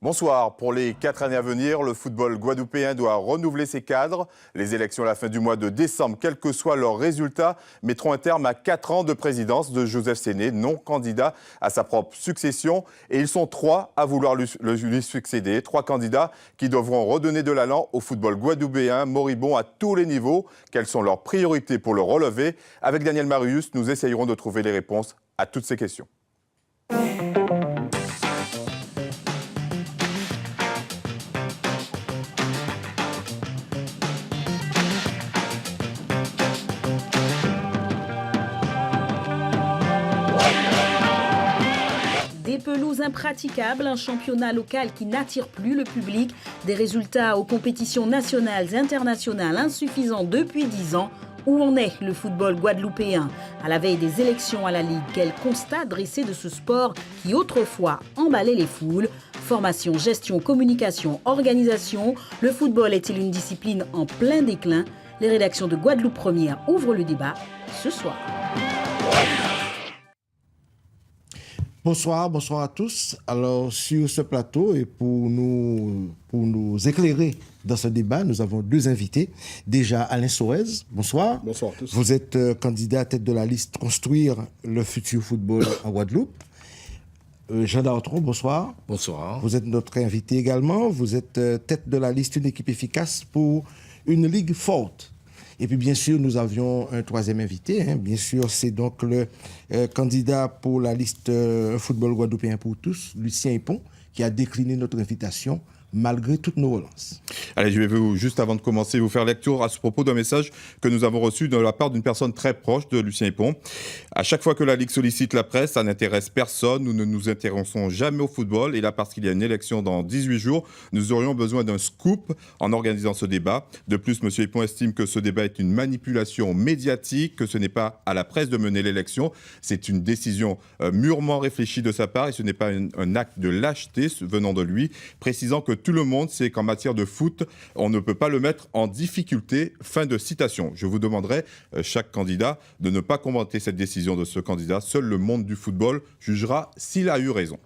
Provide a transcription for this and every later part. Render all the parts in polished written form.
Bonsoir. Pour les 4 années à venir, le football guadeloupéen doit renouveler ses cadres. Les élections à la fin du mois de décembre, quels que soient leurs résultats, mettront un terme à 4 ans de présidence de Joseph Séné, non candidat à sa propre succession. Et ils sont 3 à vouloir lui succéder. 3 candidats qui devront redonner de l'allant au football guadeloupéen, moribond à tous les niveaux. Quelles sont leurs priorités pour le relever? Avec Daniel Marius, nous essayerons de trouver les réponses à toutes ces questions. Des pelouses impraticables, un championnat local qui n'attire plus le public, des résultats aux compétitions nationales et internationales insuffisants depuis 10 ans. Où en est le football guadeloupéen? À la veille des élections à la Ligue, quel constat dresser de ce sport qui autrefois emballait les foules? Formation, gestion, communication, organisation, le football est-il une discipline en plein déclin? Les rédactions de Guadeloupe Première ouvrent le débat ce soir. Bonsoir à tous. Alors, sur ce plateau, et pour nous éclairer dans ce débat, nous avons 2 invités. Déjà, Alain Soez, bonsoir. Bonsoir à tous. Vous êtes candidat à tête de la liste Construire le futur football en Guadeloupe. Jean Dartron, bonsoir. Bonsoir. Vous êtes notre invité également. Vous êtes tête de la liste Une équipe efficace pour une ligue forte. Et puis, bien sûr, nous avions un 3e invité. Bien sûr, c'est donc le candidat pour la liste Football guadeloupéen pour tous, Lucien Hippon, qui a décliné notre invitation malgré toutes nos relances. Allez, je vais juste avant de commencer, vous faire lecture à ce propos d'un message que nous avons reçu de la part d'une personne très proche de Lucien Hippon. À chaque fois que la Ligue sollicite la presse, ça n'intéresse personne. Nous ne nous intéressons jamais au football. Et là, parce qu'il y a une élection dans 18 jours, nous aurions besoin d'un scoop en organisant ce débat. De plus, M. Hippon estime que ce débat est une manipulation médiatique, que ce n'est pas à la presse de mener l'élection. C'est une décision mûrement réfléchie de sa part et ce n'est pas un acte de lâcheté venant de lui, précisant que tout le monde sait qu'en matière de foot, on ne peut pas le mettre en difficulté. Fin de citation. Je vous demanderai, chaque candidat, de ne pas commenter cette décision de ce candidat. Seul le monde du football jugera s'il a eu raison.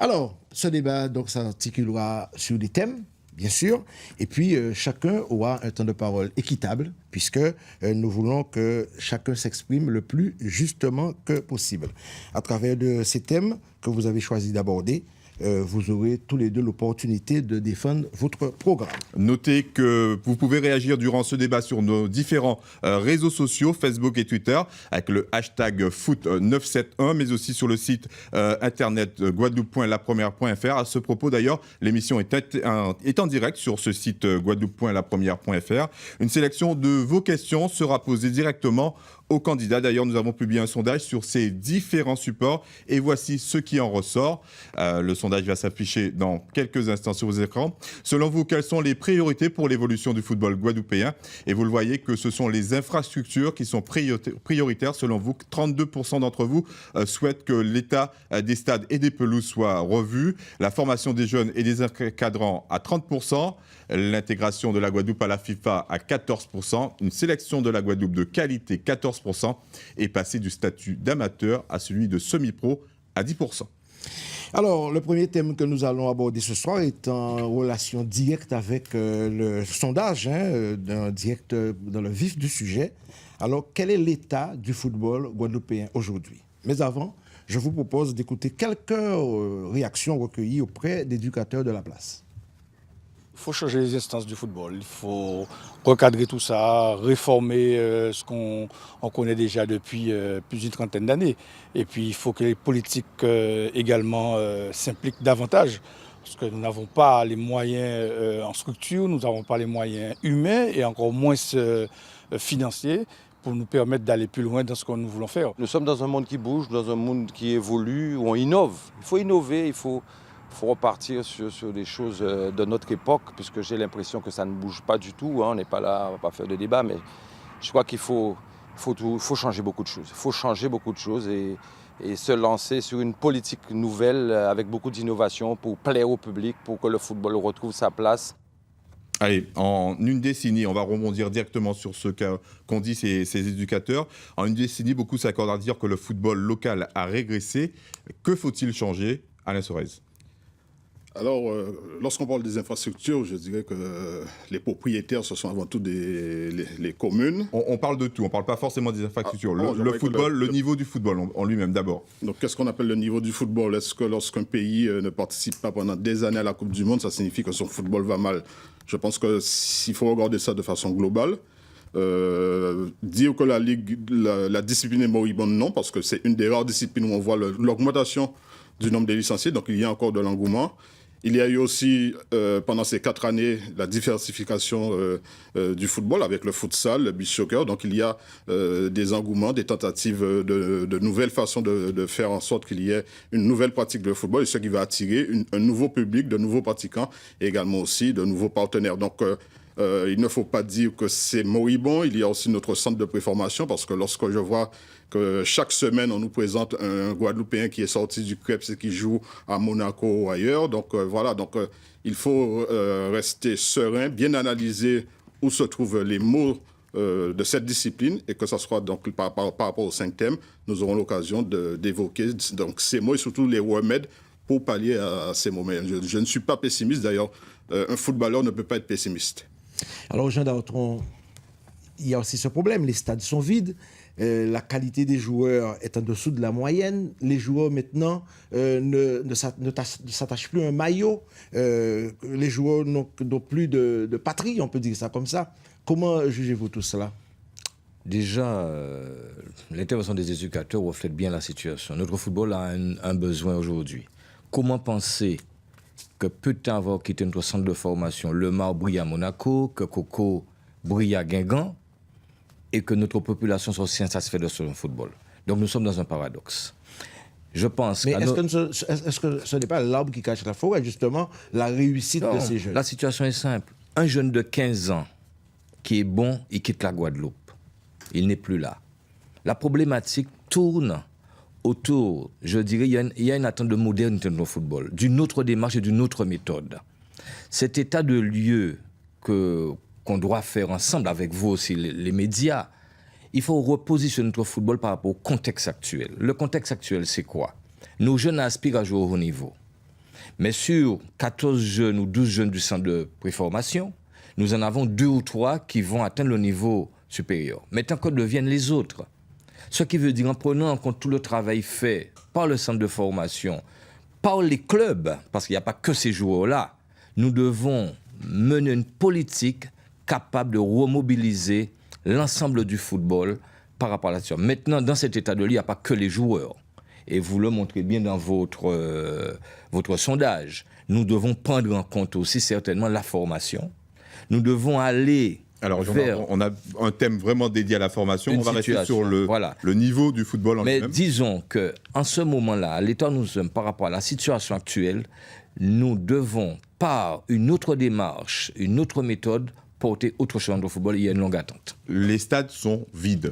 Alors, ce débat donc s'articulera sur des thèmes, bien sûr, et puis chacun aura un temps de parole équitable, puisque nous voulons que chacun s'exprime le plus justement que possible. À travers de ces thèmes que vous avez choisi d'aborder, vous aurez tous les deux l'opportunité de défendre votre programme. Notez que vous pouvez réagir durant ce débat sur nos différents réseaux sociaux, Facebook et Twitter, avec le hashtag foot971, mais aussi sur le site internet guadeloupe.lapremière.fr. À ce propos d'ailleurs, l'émission est en direct sur ce site guadeloupe.lapremière.fr. Une sélection de vos questions sera posée directement aux candidats. D'ailleurs, nous avons publié un sondage sur ces différents supports et voici ce qui en ressort. Le sondage va s'afficher dans quelques instants sur vos écrans. Selon vous, quelles sont les priorités pour l'évolution du football guadeloupéen? Et vous le voyez que ce sont les infrastructures qui sont prioritaires. Selon vous, 32% d'entre vous souhaitent que l'état des stades et des pelouses soit revu. La formation des jeunes et des encadrants à 30%. L'intégration de la Guadeloupe à la FIFA à 14%. Une sélection de la Guadeloupe de qualité, 14%. Et passer du statut d'amateur à celui de semi-pro à 10%. Alors, le premier thème que nous allons aborder ce soir est en relation directe avec le sondage, direct dans le vif du sujet. Alors, quel est l'état du football guadeloupéen aujourd'hui? Mais avant, je vous propose d'écouter quelques réactions recueillies auprès d'éducateurs de la place. Il faut changer les instances du football, il faut recadrer tout ça, réformer ce qu'on connaît déjà depuis plus d'une trentaine d'années. Et puis il faut que les politiques également s'impliquent davantage, parce que nous n'avons pas les moyens en structure, nous n'avons pas les moyens humains et encore moins financiers pour nous permettre d'aller plus loin dans ce que nous voulons faire. Nous sommes dans un monde qui bouge, dans un monde qui évolue, où on innove. Il faut innover, il faut repartir sur des choses de notre époque, puisque j'ai l'impression que ça ne bouge pas du tout. On n'est pas là, on ne va pas faire de débat, mais je crois qu'il faut changer beaucoup de choses. Il faut changer beaucoup de choses et se lancer sur une politique nouvelle avec beaucoup d'innovation pour plaire au public, pour que le football retrouve sa place. Allez, en une décennie, on va rebondir directement sur ce qu'ont dit ces éducateurs. En une décennie, beaucoup s'accordent à dire que le football local a régressé. Que faut-il changer, Alain Sorez? Alors, lorsqu'on parle des infrastructures, je dirais que les propriétaires, ce sont avant tout les communes. On parle de tout, on ne parle pas forcément des infrastructures. Le football, le niveau du football en lui-même d'abord. Donc, qu'est-ce qu'on appelle le niveau du football? Est-ce que lorsqu'un pays ne participe pas pendant des années à la Coupe du Monde, ça signifie que son football va mal? Je pense qu'il faut regarder ça de façon globale. Dire que la discipline est moribonde, non, parce que c'est une des rares disciplines où on voit l'augmentation du nombre de licenciés, donc il y a encore de l'engouement. Il y a eu aussi, pendant ces 4 années, la diversification du football avec le futsal, le beach soccer. Donc il y a des engouements, des tentatives de nouvelles façons de faire en sorte qu'il y ait une nouvelle pratique de football, et ce qui va attirer un nouveau public, de nouveaux pratiquants et également aussi de nouveaux partenaires. Donc il ne faut pas dire que c'est moribond. Il y a aussi notre centre de préformation, parce que lorsque je vois que chaque semaine, on nous présente un Guadeloupéen qui est sorti du CREPS et qui joue à Monaco ou ailleurs. Donc voilà, il faut rester serein, bien analyser où se trouvent les mots de cette discipline, et que ce soit donc par rapport aux 5 thèmes, nous aurons l'occasion d'évoquer donc ces mots et surtout les remèdes pour pallier à ces moments. Je ne suis pas pessimiste, d'ailleurs. Un footballeur ne peut pas être pessimiste. Alors, Jean Dartron, il y a aussi ce problème, les stades sont vides, la qualité des joueurs est en dessous de la moyenne, les joueurs maintenant ne s'attachent plus à un maillot, les joueurs n'ont plus de patrie, on peut dire ça comme ça. Comment jugez-vous tout cela? Déjà, l'intervention des éducateurs reflète bien la situation. Notre football a un besoin aujourd'hui. Comment penser que peu de temps avant quitter notre centre de formation, Le Mar brille à Monaco, que Coco brille à Guingamp, et que notre population soit aussi insatisfaite de son football? Donc nous sommes dans un paradoxe. Je pense. Mais est-ce que ce n'est pas l'arbre qui cache la forêt, justement, la réussite de ces jeunes? La situation est simple. Un jeune de 15 ans qui est bon, il quitte la Guadeloupe. Il n'est plus là. La problématique tourne autour, je dirais, il y a une attente de modernité de nos football, d'une autre démarche et d'une autre méthode. Cet état de lieu qu'on doit faire ensemble avec vous aussi, les médias, il faut repositionner notre football par rapport au contexte actuel. Le contexte actuel, c'est quoi? Nos jeunes aspirent à jouer au haut niveau. Mais sur 14 jeunes ou 12 jeunes du centre de préformation, nous en avons 2 ou 3 qui vont atteindre le niveau supérieur. Maintenant, que deviennent les autres? Ce qui veut dire, en prenant en compte tout le travail fait par le centre de formation, par les clubs, parce qu'il n'y a pas que ces joueurs-là, nous devons mener une politique capable de remobiliser l'ensemble du football par rapport à la situation. Maintenant, dans cet état de lieu, il n'y a pas que les joueurs. Et vous le montrez bien dans votre sondage. Nous devons prendre en compte aussi certainement la formation. Nous devons aller vers... On a un thème vraiment dédié à la formation. On va rester sur le niveau du football en lui-même. Mais disons qu'en ce moment-là, à l'état où nous sommes par rapport à la situation actuelle, nous devons, par une autre démarche, une autre méthode, porter autre chose dans le football. Il y a une longue attente. Les stades sont vides.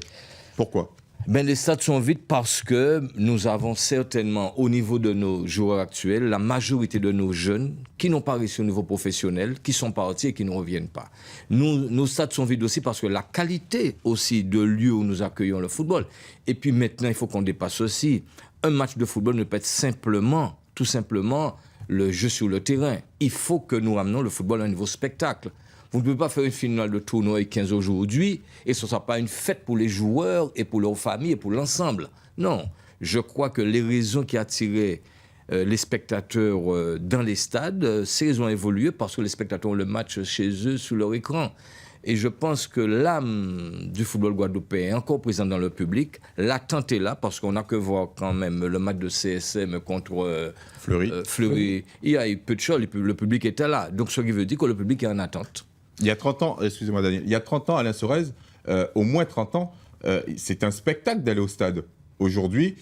Pourquoi? Les stades sont vides parce que nous avons certainement, au niveau de nos joueurs actuels, la majorité de nos jeunes qui n'ont pas réussi au niveau professionnel, qui sont partis et qui ne reviennent pas. Nos stades sont vides aussi parce que la qualité aussi de lieu où nous accueillons le football. Et puis maintenant, il faut qu'on dépasse aussi. Un match de football ne peut être tout simplement, le jeu sur le terrain. Il faut que nous ramenons le football à un niveau spectacle. Vous ne pouvez pas faire une finale de tournoi avec 15 aujourd'hui et ce ne sera pas une fête pour les joueurs et pour leurs familles et pour l'ensemble. Non, je crois que les raisons qui attiraient les spectateurs dans les stades, ces raisons ont évolué parce que les spectateurs ont le match chez eux sous leur écran. Et je pense que l'âme du football guadeloupéen est encore présente dans le public. L'attente est là parce qu'on n'a que voir quand même le match de CSM contre Fleury. Il y a eu peu de choses, le public était là. Donc ce qui veut dire que le public est en attente. Il y a 30 ans, excusez-moi Daniel, il y a 30 ans, Alain Sorez, au moins 30 ans, c'est un spectacle d'aller au stade. Aujourd'hui,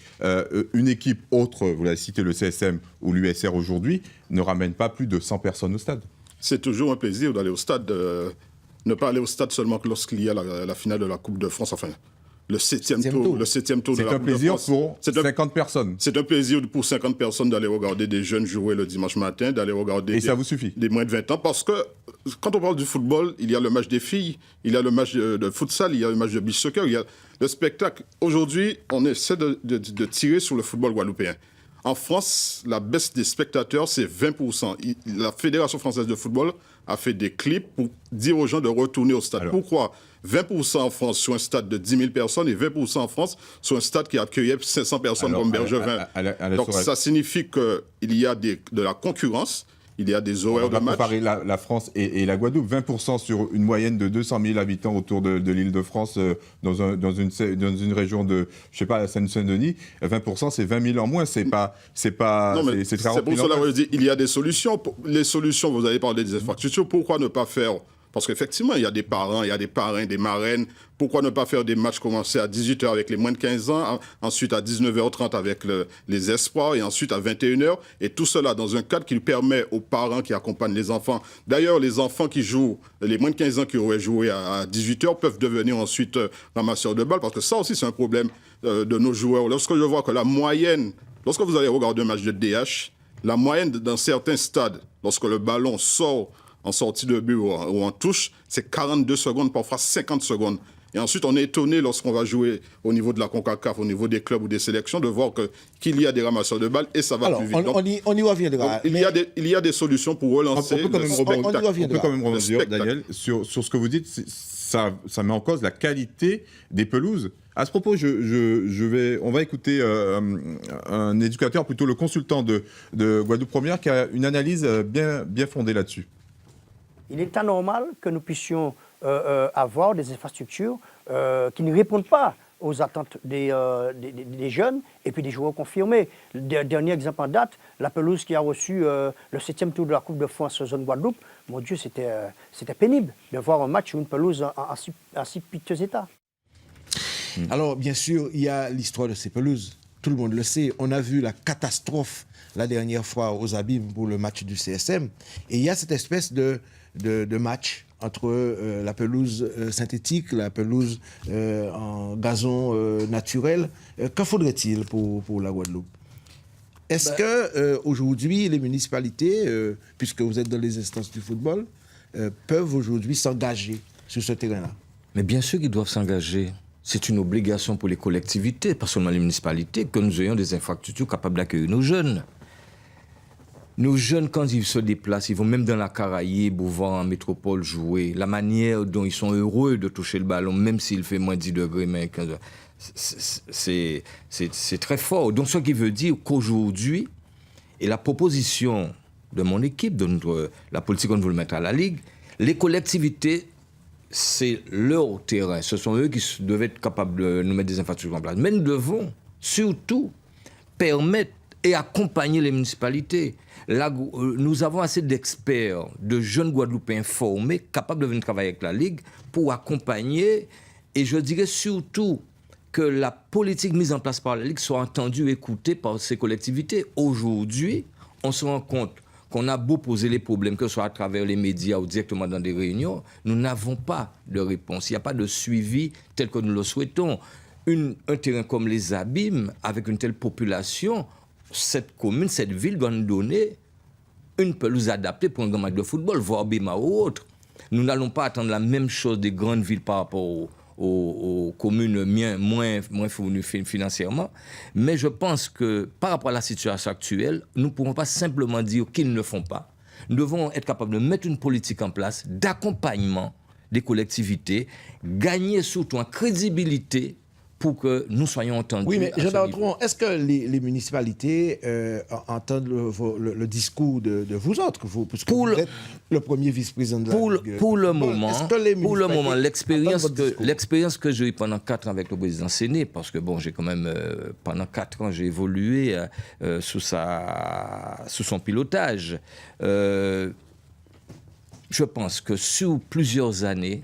une équipe autre, vous l'avez cité, le CSM ou l'USR aujourd'hui, ne ramène pas plus de 100 personnes au stade. C'est toujours un plaisir d'aller au stade, ne pas aller au stade seulement que lorsqu'il y a la finale de la Coupe de France, enfin, le septième tour de C'est la un Coupe de plaisir France. pour 50 personnes. C'est un plaisir pour 50 personnes d'aller regarder des jeunes jouer le dimanche matin, d'aller regarder Et ça vous suffit? des moins de 20 ans. Parce que quand on parle du football, il y a le match des filles, il y a le match de futsal, il y a le match de beach soccer, il y a le spectacle. Aujourd'hui, on essaie de tirer sur le football guadeloupéen. En France, la baisse des spectateurs, c'est 20%. La Fédération française de football a fait des clips pour dire aux gens de retourner au stade. Pourquoi 20% en France sur un stade de 10 000 personnes et 20% en France sur un stade qui accueillait 500 personnes comme Bergevin. Donc ça signifie qu'il y a de la concurrence, il y a des horaires On va de match. comparer la France et la Guadeloupe. 20% sur une moyenne de 200 000 habitants autour de l'île de France, dans une région de, je sais pas, la Seine-Saint-Denis. 20%, c'est 20 000 en moins. C'est pas, c'est très C'est pour cela que je dis il y a des solutions. Les solutions, vous avez parlé des infrastructures. Pourquoi ne pas faire... Parce qu'effectivement, il y a des parents, il y a des parrains, des marraines. Pourquoi ne pas faire des matchs commencer à 18h avec les moins de 15 ans, ensuite à 19h30 avec les espoirs et ensuite à 21h. Et tout cela dans un cadre qui permet aux parents qui accompagnent les enfants. D'ailleurs, les enfants qui jouent, les moins de 15 ans qui auraient joué à 18h peuvent devenir ensuite ramasseurs de balles. Parce que ça aussi, c'est un problème de nos joueurs. Lorsque je vois que la moyenne, lorsque vous allez regarder un match de DH, la moyenne dans certains stades, lorsque le ballon sort en sortie de but ou en touche, c'est 42 secondes, parfois 50 secondes. Et ensuite, on est étonné lorsqu'on va jouer au niveau de la CONCACAF, au niveau des clubs ou des sélections, de voir qu'il y a des ramasseurs de balles et ça va Alors, plus vite. Donc, on y reviendra. il y a des solutions pour relancer on peut quand même rebondir, spectacle. Daniel, sur ce que vous dites. Ça met en cause la qualité des pelouses. À ce propos, on va écouter un éducateur, plutôt le consultant de Guadeloupe Première, qui a une analyse bien fondée là-dessus. Il est anormal que nous puissions avoir des infrastructures qui ne répondent pas aux attentes des jeunes et puis des joueurs confirmés. Le dernier exemple en date, la pelouse qui a reçu le 7e tour de la Coupe de France zone Guadeloupe, mon Dieu, c'était pénible de voir un match sur une pelouse en si piteux état. Alors, bien sûr, il y a l'histoire de ces pelouses. Tout le monde le sait. On a vu la catastrophe la dernière fois aux Abîmes pour le match du CSM. Et il y a cette espèce de match entre la pelouse synthétique, la pelouse en gazon naturel. Qu'en faudrait-il pour la Guadeloupe? Est-ce que aujourd'hui les municipalités, puisque vous êtes dans les instances du football, peuvent aujourd'hui s'engager sur ce terrain-là? Mais bien sûr qu'ils doivent s'engager. C'est une obligation pour les collectivités, pas seulement les municipalités, que nous ayons des infrastructures capables d'accueillir nos jeunes. Nos jeunes, quand ils se déplacent, ils vont même dans la Caraïbe ou voir en métropole jouer. La manière dont ils sont heureux de toucher le ballon, même s'il fait moins 10 degrés, mais 15 degrés, c'est très fort. Donc, ce qui veut dire qu'aujourd'hui, et la proposition de mon équipe, de la politique qu'on veut le mettre à la Ligue, les collectivités, c'est leur terrain. Ce sont eux qui devaient être capables de nous mettre des infrastructures en place. Mais nous devons surtout permettre et accompagner les municipalités. Là, nous avons assez d'experts, de jeunes Guadeloupéens formés, capables de venir travailler avec la Ligue pour accompagner, et je dirais surtout que la politique mise en place par la Ligue soit entendue, écoutée par ces collectivités. Aujourd'hui, on se rend compte qu'on a beau poser les problèmes, que ce soit à travers les médias ou directement dans des réunions, nous n'avons pas de réponse. Il n'y a pas de suivi tel que nous le souhaitons. Un terrain comme les Abîmes, avec une telle population, cette commune, cette ville doit nous donner une pelouse adaptée pour un grand match de football, voire Bima ou autre. Nous n'allons pas attendre la même chose des grandes villes par rapport aux communes moins fournies financièrement. Mais je pense que par rapport à la situation actuelle, nous ne pourrons pas simplement dire qu'ils ne le font pas. Nous devons être capables de mettre une politique en place d'accompagnement des collectivités, gagner surtout en crédibilité pour que nous soyons entendus. Oui, mais Jean Dartron, est-ce que les municipalités entendent le discours de vous autres, puisque vous êtes le premier vice-président de la Ligue? Pour le moment, l'expérience que j'ai eue pendant 4 ans avec le président Séné, parce que bon, j'ai quand même, pendant 4 ans, j'ai évolué sous son pilotage. Je pense que sur plusieurs années,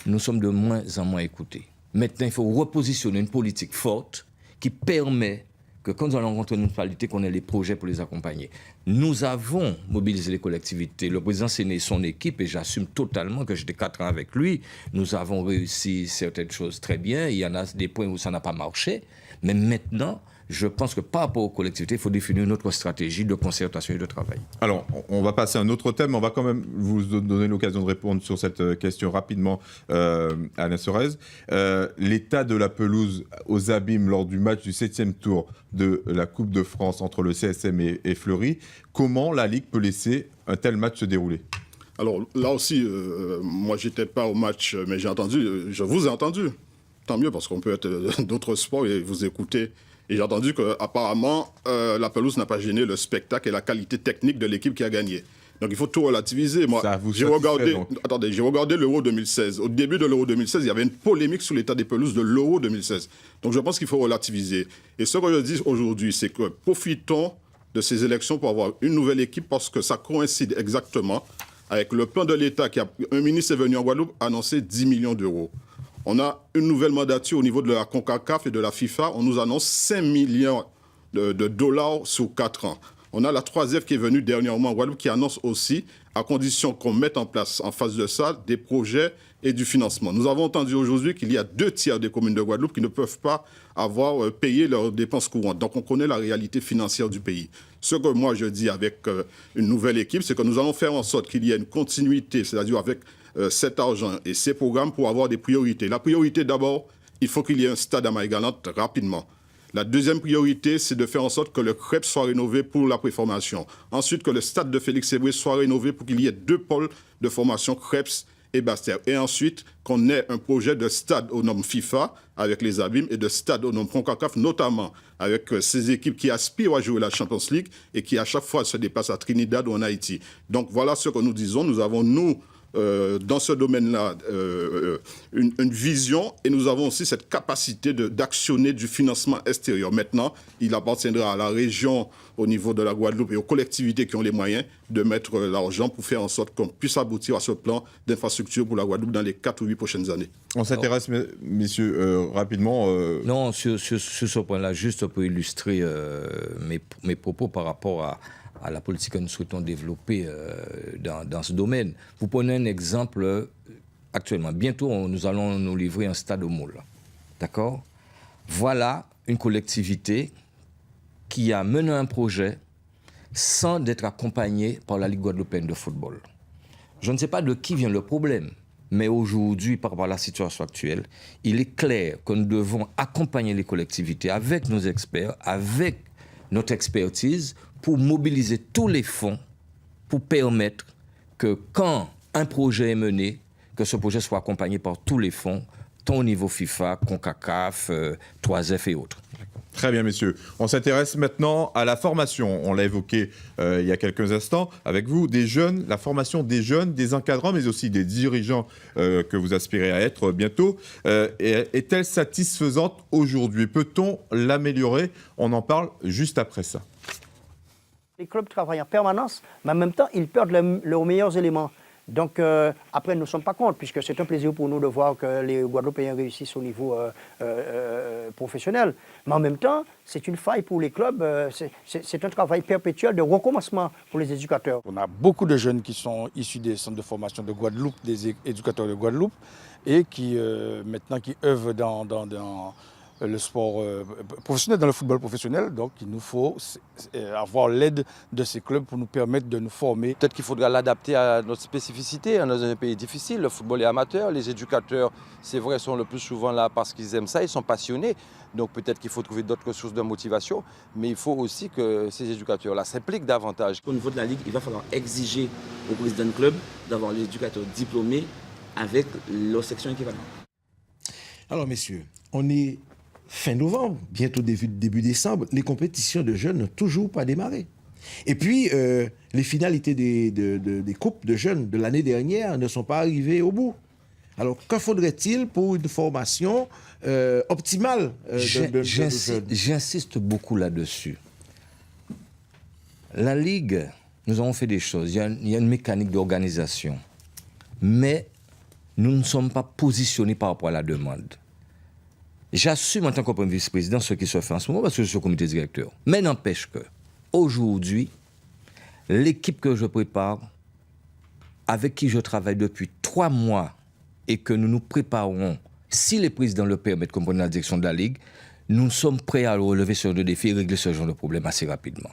nous sommes de moins en moins écoutés. Maintenant, il faut repositionner une politique forte qui permet que quand nous allons rencontrer une municipalité, qu'on ait les projets pour les accompagner. Nous avons mobilisé les collectivités. Le président Séné et son équipe, et j'assume totalement que j'étais 4 ans avec lui, nous avons réussi certaines choses très bien. Il y en a des points où ça n'a pas marché. Mais maintenant, je pense que par rapport aux collectivités, il faut définir une autre stratégie de concertation et de travail. Alors, on va passer à un autre thème. On va quand même vous donner l'occasion de répondre sur cette question rapidement, Alain Sorez. L'état de la pelouse aux abîmes lors du match du 7e tour de la Coupe de France entre le CSM et Fleury. Comment la Ligue peut laisser un tel match se dérouler ? Alors là aussi, moi j'étais pas au match, mais je vous ai entendu. Tant mieux, parce qu'on peut être d'autres sports et vous écouter. Et j'ai entendu qu'apparemment, la pelouse n'a pas gêné le spectacle et la qualité technique de l'équipe qui a gagné. Donc il faut tout relativiser. Moi, j'ai regardé l'Euro 2016. Au début de l'Euro 2016, il y avait une polémique sur l'état des pelouses de l'Euro 2016. Donc je pense qu'il faut relativiser. Et ce que je dis aujourd'hui, c'est que profitons de ces élections pour avoir une nouvelle équipe, parce que ça coïncide exactement avec le plan de l'État. Un ministre est venu en Guadeloupe annoncer 10 millions d'euros. On a une nouvelle mandature au niveau de la CONCACAF et de la FIFA. On nous annonce 5 millions de dollars sur 4 ans. On a la 3F qui est venue dernièrement en Guadeloupe qui annonce aussi, à condition qu'on mette en place en face de ça des projets et du financement. Nous avons entendu aujourd'hui qu'il y a 2 tiers des communes de Guadeloupe qui ne peuvent pas avoir payé leurs dépenses courantes. Donc on connaît la réalité financière du pays. Ce que moi je dis avec une nouvelle équipe, c'est que nous allons faire en sorte qu'il y ait une continuité, c'est-à-dire avec cet argent et ces programmes pour avoir des priorités. La priorité d'abord, il faut qu'il y ait un stade à Marie-Galante rapidement. La deuxième priorité, c'est de faire en sorte que le CREP soit rénové pour la préformation. Ensuite, que le stade de Félix-Éboué soit rénové pour qu'il y ait 2 pôles de formation CREPS et Bastère. Et ensuite, qu'on ait un projet de stade aux normes FIFA avec les abîmes et de stade aux normes CONCACAF, notamment avec ces équipes qui aspirent à jouer la Champions League et qui à chaque fois se déplacent à Trinidad ou en Haïti. Donc voilà ce que nous disons. Nous avons, dans ce domaine-là, une vision, et nous avons aussi cette capacité d'actionner du financement extérieur. Maintenant, il appartiendra à la région, au niveau de la Guadeloupe, et aux collectivités qui ont les moyens de mettre l'argent pour faire en sorte qu'on puisse aboutir à ce plan d'infrastructure pour la Guadeloupe dans les 4 ou 8 prochaines années. On s'intéresse, messieurs, rapidement... Non, sur ce point-là, juste pour illustrer mes propos par rapport à la politique que nous souhaitons développer dans ce domaine. Vous prenez un exemple actuellement. Bientôt, nous allons nous livrer un stade au Moule. D'accord ? Voilà une collectivité qui a mené un projet sans être accompagnée par la Ligue guadeloupéenne de football. Je ne sais pas de qui vient le problème, mais aujourd'hui, par rapport à la situation actuelle, il est clair que nous devons accompagner les collectivités avec nos experts, avec notre expertise, pour mobiliser tous les fonds, pour permettre que quand un projet est mené, que ce projet soit accompagné par tous les fonds, tant au niveau FIFA, CONCACAF, 3F et autres. Très bien, messieurs. On s'intéresse maintenant à la formation. On l'a évoqué il y a quelques instants avec vous, des jeunes, la formation des jeunes, des encadrants, mais aussi des dirigeants que vous aspirez à être bientôt. Est-elle satisfaisante aujourd'hui ? Peut-on l'améliorer ? On en parle juste après ça. Les clubs travaillent en permanence, mais en même temps, ils perdent leurs meilleurs éléments. Donc, après, nous ne sommes pas contre, puisque c'est un plaisir pour nous de voir que les Guadeloupéens réussissent au niveau professionnel. Mais en même temps, c'est une faille pour les clubs, c'est un travail perpétuel de recommencement pour les éducateurs. On a beaucoup de jeunes qui sont issus des centres de formation de Guadeloupe, des éducateurs de Guadeloupe, et qui maintenant qui œuvrent dans le sport professionnel, dans le football professionnel. Donc il nous faut avoir l'aide de ces clubs pour nous permettre de nous former. Peut-être qu'il faudra l'adapter à notre spécificité. Dans un pays difficile, le football est amateur. Les éducateurs, c'est vrai, sont le plus souvent là parce qu'ils aiment ça, ils sont passionnés. Donc peut-être qu'il faut trouver d'autres sources de motivation. Mais il faut aussi que ces éducateurs-là s'impliquent davantage. Au niveau de la Ligue, il va falloir exiger au président de club d'avoir les éducateurs diplômés avec leur section équivalente. Alors messieurs, on est fin novembre, bientôt début décembre, les compétitions de jeunes n'ont toujours pas démarré. Et puis, les finalités des coupes de jeunes de l'année dernière ne sont pas arrivées au bout. Alors, que faudrait-il pour une formation optimale de jeunes ? J'insiste beaucoup là-dessus. La Ligue, nous avons fait des choses. Il y a une mécanique d'organisation. Mais nous ne sommes pas positionnés par rapport à la demande. J'assume en tant que premier vice-président ce qui se fait en ce moment parce que je suis au comité directeur. Mais n'empêche que, aujourd'hui, l'équipe que je prépare, avec qui je travaille depuis 3 mois et que nous nous préparons, si les présidents le permettent, comme la direction de la Ligue, nous sommes prêts à relever ce genre de défi et régler ce genre de problème assez rapidement.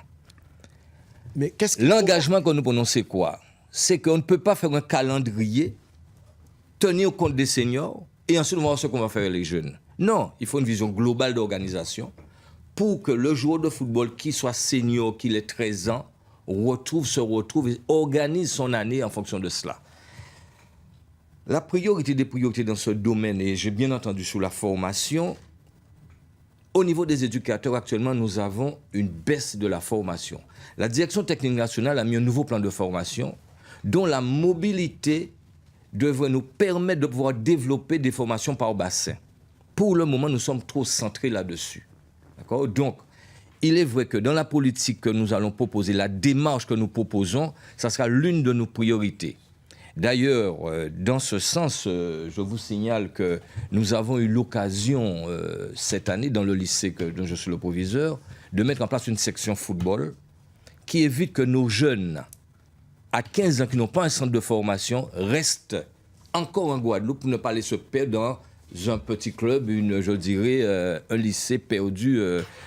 Mais L'engagement que nous prenons, c'est quoi? C'est qu'on ne peut pas faire un calendrier, tenir compte des seniors et ensuite voir ce qu'on va faire avec les jeunes. Non, il faut une vision globale d'organisation pour que le joueur de football qui soit senior, qu'il ait 13 ans, se retrouve et organise son année en fonction de cela. La priorité des priorités dans ce domaine, et j'ai bien entendu sur la formation, au niveau des éducateurs, actuellement, nous avons une baisse de la formation. La direction technique nationale a mis un nouveau plan de formation dont la mobilité devrait nous permettre de pouvoir développer des formations par bassin. Pour le moment, nous sommes trop centrés là-dessus. D'accord ? Donc, il est vrai que dans la politique que nous allons proposer, la démarche que nous proposons, ça sera l'une de nos priorités. D'ailleurs, dans ce sens, je vous signale que nous avons eu l'occasion cette année, dans le lycée dont je suis le proviseur, de mettre en place une section football qui évite que nos jeunes, à 15 ans, qui n'ont pas un centre de formation, restent encore en Guadeloupe pour ne pas aller se perdre dans un petit club, je dirais, un lycée perdu,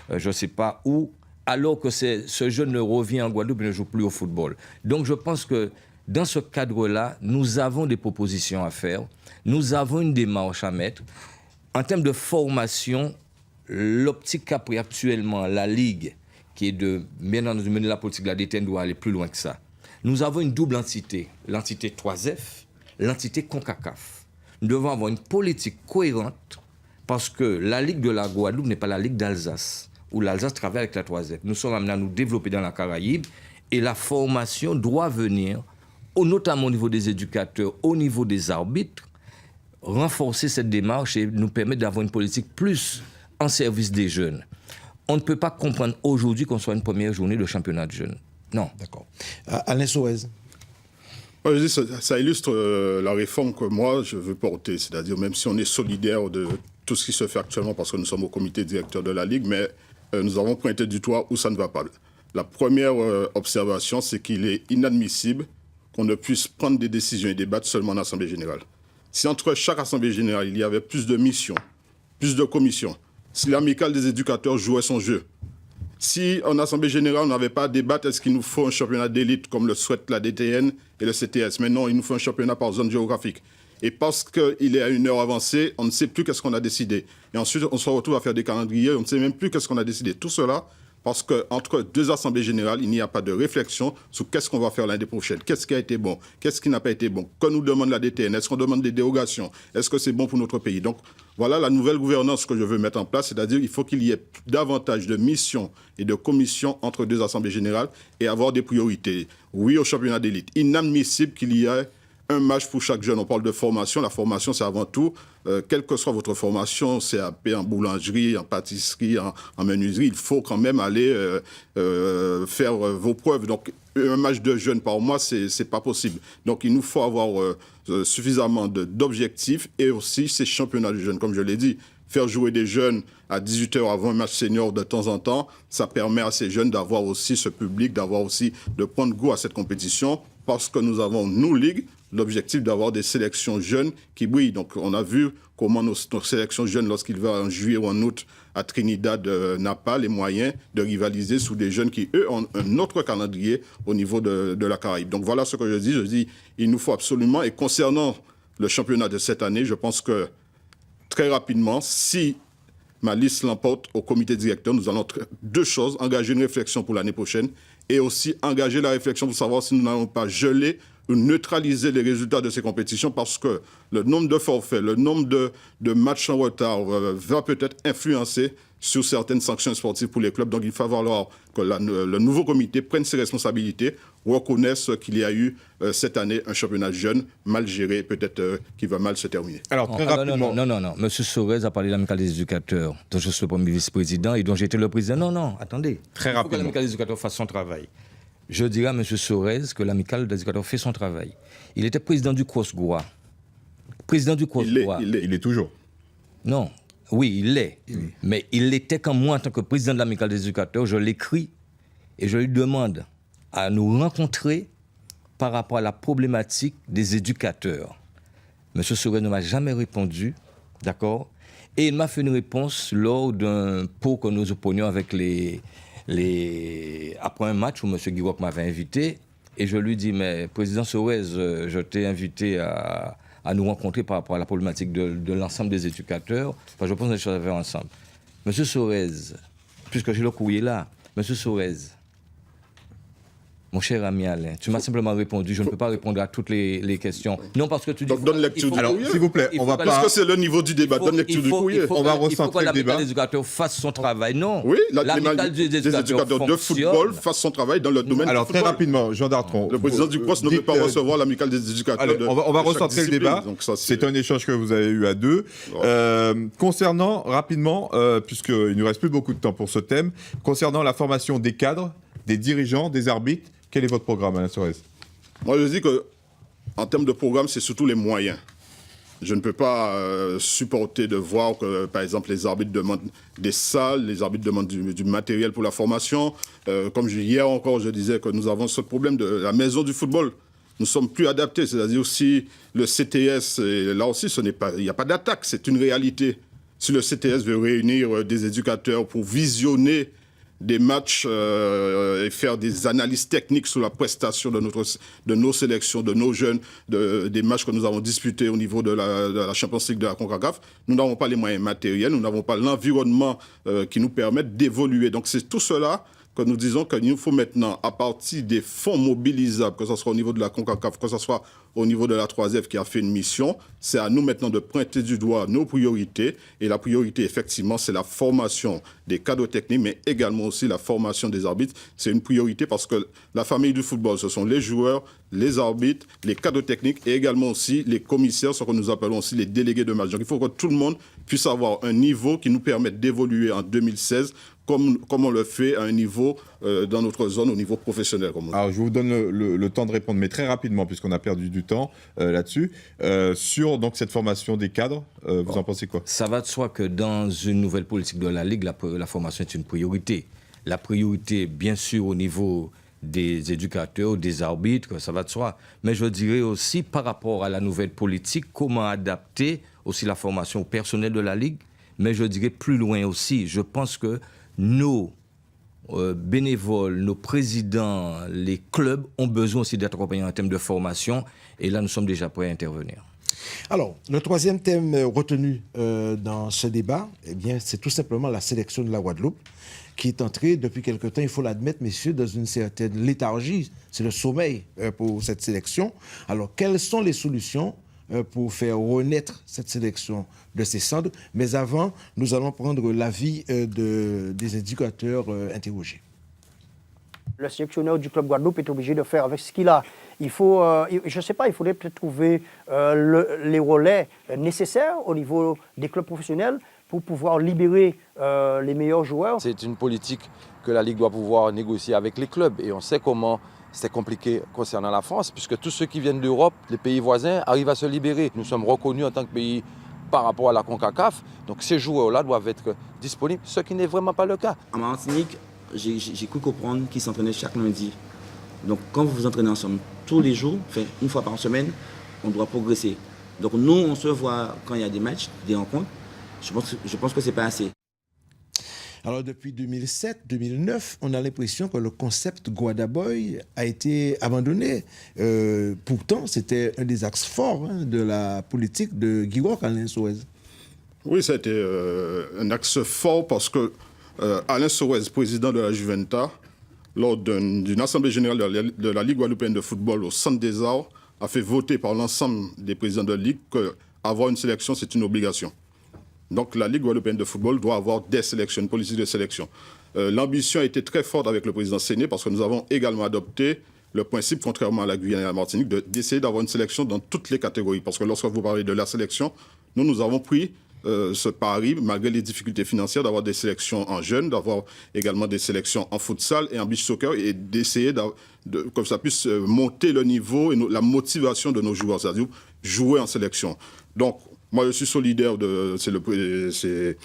je ne sais pas où, alors que ce jeune revient en Guadeloupe et ne joue plus au football. Donc je pense que dans ce cadre-là, nous avons des propositions à faire, nous avons une démarche à mettre. En termes de formation, l'optique qu'a pris actuellement la Ligue, qui est de mener la politique de la DTN, doit aller plus loin que ça. Nous avons une double entité, l'entité 3F, l'entité CONCACAF. Nous devons avoir une politique cohérente parce que la Ligue de la Guadeloupe n'est pas la Ligue d'Alsace, où l'Alsace travaille avec la 3F. Nous sommes amenés à nous développer dans la Caraïbe et la formation doit venir, notamment au niveau des éducateurs, au niveau des arbitres, renforcer cette démarche et nous permettre d'avoir une politique plus en service des jeunes. On ne peut pas comprendre aujourd'hui qu'on soit une première journée de championnat de jeunes. Non. D'accord. Alain Soez. Ça illustre la réforme que moi je veux porter, c'est-à-dire même si on est solidaire de tout ce qui se fait actuellement parce que nous sommes au comité directeur de la Ligue, mais nous avons pointé du doigt où ça ne va pas. La première observation, c'est qu'il est inadmissible qu'on ne puisse prendre des décisions et débattre seulement en Assemblée générale. Si entre chaque Assemblée générale, il y avait plus de missions, plus de commissions, si l'amicale des éducateurs jouait son jeu, si en Assemblée générale, on n'avait pas à débattre, est-ce qu'il nous faut un championnat d'élite comme le souhaite la DTN et le CTS? Mais non, il nous faut un championnat par zone géographique. Et parce qu'il est à une heure avancée, on ne sait plus qu'est-ce qu'on a décidé. Et ensuite, on se retrouve à faire des calendriers, on ne sait même plus qu'est-ce qu'on a décidé. Tout cela parce qu'entre 2 assemblées générales, il n'y a pas de réflexion sur qu'est-ce qu'on va faire l'année prochaine. Qu'est-ce qui a été bon? Qu'est-ce qui n'a pas été bon? Que nous demande la DTN? Est-ce qu'on demande des dérogations? Est-ce que c'est bon pour notre pays? Donc, voilà la nouvelle gouvernance que je veux mettre en place, c'est-à-dire qu'il faut qu'il y ait davantage de missions et de commissions entre 2 assemblées générales et avoir des priorités. Oui au championnat d'élite. Inadmissible qu'il y ait un match pour chaque jeune. On parle de formation. La formation, c'est avant tout, quelle que soit votre formation, CAP, en boulangerie, en pâtisserie, en menuiserie, il faut quand même aller faire vos preuves. Donc, un match de jeunes par mois, c'est pas possible. Donc, il nous faut avoir suffisamment d'objectifs et aussi ces championnats de jeunes, comme je l'ai dit. Faire jouer des jeunes à 18h avant un match senior de temps en temps, ça permet à ces jeunes d'avoir aussi ce public, de prendre goût à cette compétition, parce que nous avons, nous, Ligue, l'objectif d'avoir des sélections jeunes qui brillent. Donc, on a vu comment nos sélections jeunes, lorsqu'ils vont en juillet ou en août à Trinidad, n'a pas les moyens de rivaliser sous des jeunes qui, eux, ont un autre calendrier au niveau de la Caraïbe. Donc, voilà ce que je dis. Je dis, il nous faut absolument, et concernant le championnat de cette année, je pense que très rapidement, si ma liste l'emporte au comité directeur, nous allons 2 choses, engager une réflexion pour l'année prochaine et aussi engager la réflexion pour savoir si nous n'allons pas geler ou neutraliser les résultats de ces compétitions parce que le nombre de forfaits, le nombre de matchs en retard va peut-être influencer sur certaines sanctions sportives pour les clubs. Donc il va falloir que le nouveau comité prenne ses responsabilités, reconnaisse qu'il y a eu cette année un championnat jeune mal géré, peut-être qui va mal se terminer. Alors très rapidement... Non. Monsieur Sorez a parlé de l'amicale des éducateurs, dont je suis le premier vice-président et dont j'étais le président. Non, attendez. Très rapidement. Il faut que rapidement. l'amicale des éducateurs fasse son travail. Je dirais à M. Sorez que l'amicale des éducateurs fait son travail. Il était président du CROSGOA. Président du CROSGOA. Il est toujours. Non. Oui, il l'est. Mais il l'était quand moi, en tant que président de l'amicale des éducateurs, je l'écris et je lui demande à nous rencontrer par rapport à la problématique des éducateurs. Monsieur Sorez ne m'a jamais répondu, d'accord? Et il m'a fait une réponse lors d'un pot que nous opponions avec après un match où monsieur Guiroc m'avait invité. Et je lui dis, mais président Sorez, je t'ai invité à nous rencontrer par rapport à la problématique de l'ensemble des éducateurs. Enfin, je pense que les choses à faire ensemble. Monsieur Sorez, puisque j'ai le courrier là, monsieur Sorez, mon cher ami Alain, tu m'as simplement répondu, je ne peux pas répondre à toutes les questions. Non, parce que tu dis... Donc, donne lecture du Alors, courrier. s'il vous plaît, on va pas... Parce que c'est le niveau du débat. Donne lecture du courrier. On va recentrer le Il faut que débat. l'amicale des éducateurs fasse son travail. Non, Oui, l'amicale des éducateurs de football fasse son travail dans le domaine Alors, du très football. rapidement, Jean Dartron. Le président du CROSS ne peut pas recevoir l'amicale des éducateurs. Allez, on va de chaque recentrer le discipline. débat. Donc ça, C'est un échange que vous avez eu à deux. Concernant, rapidement, puisqu'il ne nous reste plus beaucoup de temps pour ce thème, concernant la formation des cadres, des dirigeants, des arbitres, quel est votre programme, Alain Sorez? Moi, je dis que en termes de programme, c'est surtout les moyens. Je ne peux pas supporter de voir que, par exemple, les arbitres demandent des salles, les arbitres demandent du matériel pour la formation. Comme hier encore, je disais que nous avons ce problème de la maison du football. Nous sommes plus adaptés, c'est-à-dire aussi le CTS, et là aussi, il n'y a pas d'attaque, c'est une réalité. Si le CTS veut réunir des éducateurs pour visionner des matchs et faire des analyses techniques sur la prestation de nos sélections, de nos jeunes, des matchs que nous avons disputés au niveau de la Champions League de la CONCACAF. Nous n'avons pas les moyens matériels, nous n'avons pas l'environnement qui nous permette d'évoluer. Donc c'est tout cela que nous disons qu'il nous faut maintenant, à partir des fonds mobilisables, que ce soit au niveau de la CONCACAF, que ce soit au niveau de la 3F qui a fait une mission, c'est à nous maintenant de pointer du doigt nos priorités. Et la priorité, effectivement, c'est la formation des cadres techniques, mais également aussi la formation des arbitres. C'est une priorité parce que la famille du football, ce sont les joueurs, les arbitres, les cadres techniques et également aussi les commissaires, ce que nous appelons aussi les délégués de match. Donc il faut que tout le monde puisse avoir un niveau qui nous permette d'évoluer en 2016 comme on le fait à un niveau dans notre zone, au niveau professionnel. Alors, je vous donne le temps de répondre, mais très rapidement, puisqu'on a perdu du temps là-dessus. Sur donc, cette formation des cadres, vous en pensez quoi? Ça va de soi que dans une nouvelle politique de la Ligue, la formation est une priorité. La priorité, bien sûr, au niveau des éducateurs, des arbitres, ça va de soi. Mais je dirais aussi, par rapport à la nouvelle politique, comment adapter aussi la formation au personnel de la Ligue. Mais je dirais plus loin aussi, je pense que nos bénévoles, nos présidents, les clubs ont besoin aussi d'être accompagnés en termes de formation. Et là, nous sommes déjà prêts à intervenir. Alors, le troisième thème retenu dans ce débat, eh bien, c'est tout simplement la sélection de la Guadeloupe, qui est entrée depuis quelque temps, il faut l'admettre, messieurs, dans une certaine léthargie. C'est le sommeil pour cette sélection. Alors, quelles sont les solutions pour faire renaître cette sélection de ses cendres? Mais avant, nous allons prendre l'avis des éducateurs interrogés. Le sélectionneur du club Guadeloupe est obligé de faire avec ce qu'il a. Il faut, je ne sais pas, il faudrait peut-être trouver les relais nécessaires au niveau des clubs professionnels pour pouvoir libérer les meilleurs joueurs. C'est une politique que la Ligue doit pouvoir négocier avec les clubs. Et on sait comment c'est compliqué concernant la France, puisque tous ceux qui viennent d'Europe, les pays voisins, arrivent à se libérer. Nous sommes reconnus en tant que pays par rapport à la CONCACAF. Donc ces joueurs-là doivent être disponibles, ce qui n'est vraiment pas le cas. En Martinique, j'ai cru comprendre qu'ils s'entraînaient chaque lundi. Donc quand vous vous entraînez ensemble tous les jours, enfin une fois par semaine, on doit progresser. Donc nous, on se voit quand il y a des matchs, des rencontres. Je pense que ce n'est pas assez. Alors, depuis 2007-2009, on a l'impression que le concept Guadaboy a été abandonné. Pourtant, c'était un des axes forts de la politique de Guiroc, Alain Sorez. Oui, ça a été un axe fort parce que Alain Sorez, président de la Juventa, lors d'une assemblée générale de la Ligue guadeloupéenne de football au Centre des Arts, a fait voter par l'ensemble des présidents de la Ligue qu'avoir une sélection, c'est une obligation. Donc la Ligue guadeloupéenne de football doit avoir des sélections, une politique de sélection. L'ambition a été très forte avec le président Séné parce que nous avons également adopté le principe, contrairement à la Guyane et à la Martinique, d'essayer d'avoir une sélection dans toutes les catégories. Parce que lorsque vous parlez de la sélection, nous avons pris ce pari, malgré les difficultés financières, d'avoir des sélections en jeunes, d'avoir également des sélections en futsal et en beach soccer et d'essayer que ça puisse monter le niveau et la motivation de nos joueurs, c'est-à-dire jouer en sélection. Donc, Moi, je suis solidaire c'est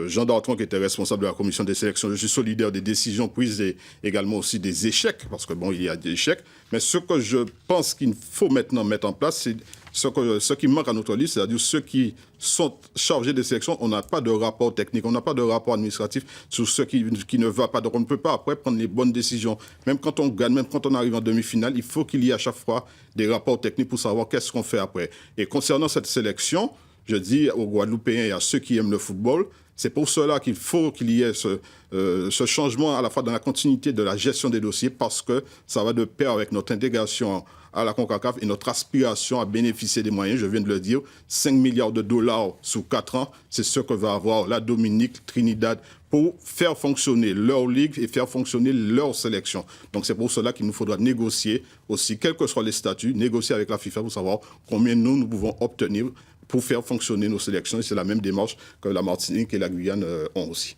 Jean Dartron qui était responsable de la commission des sélections. Je suis solidaire des décisions prises et également aussi des échecs, parce que bon, il y a des échecs. Mais ce que je pense qu'il faut maintenant mettre en place, c'est ce qui manque à notre liste, c'est-à-dire ceux qui sont chargés des sélections. On n'a pas de rapport technique, on n'a pas de rapport administratif sur ce qui ne va pas. Donc on ne peut pas après prendre les bonnes décisions. Même quand on gagne, même quand on arrive en demi-finale, il faut qu'il y ait à chaque fois des rapports techniques pour savoir qu'est-ce qu'on fait après. Et concernant cette sélection, je dis aux Guadeloupéens et à ceux qui aiment le football, c'est pour cela qu'il faut qu'il y ait ce changement à la fois dans la continuité de la gestion des dossiers, parce que ça va de pair avec notre intégration à la CONCACAF et notre aspiration à bénéficier des moyens. Je viens de le dire, 5 milliards de dollars sur 4 ans, c'est ce que va avoir la Dominique, Trinidad, pour faire fonctionner leur ligue et faire fonctionner leur sélection. Donc c'est pour cela qu'il nous faudra négocier aussi, quels que soient les statuts, négocier avec la FIFA pour savoir combien nous pouvons obtenir pour faire fonctionner nos sélections. Et c'est la même démarche que la Martinique et la Guyane ont aussi.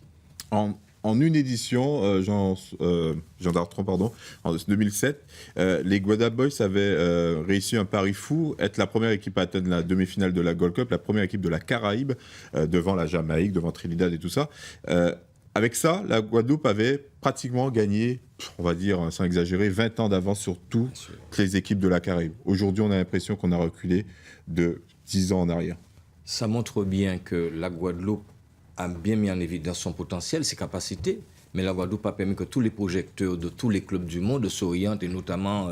En une édition, Jean Dartron, pardon, en 2007, les Guada Boys avaient réussi un pari fou, être la première équipe à atteindre la demi-finale de la Gold Cup, la première équipe de la Caraïbe, devant la Jamaïque, devant Trinidad et tout ça. Avec ça, la Guadeloupe avait pratiquement gagné, on va dire, sans exagérer, 20 ans d'avance sur toutes les équipes de la Caraïbe. Aujourd'hui, on a l'impression qu'on a reculé de 10 ans en arrière. Ça montre bien que la Guadeloupe a bien mis en évidence son potentiel, ses capacités, mais la Guadeloupe a permis que tous les projecteurs de tous les clubs du monde s'orientent, et notamment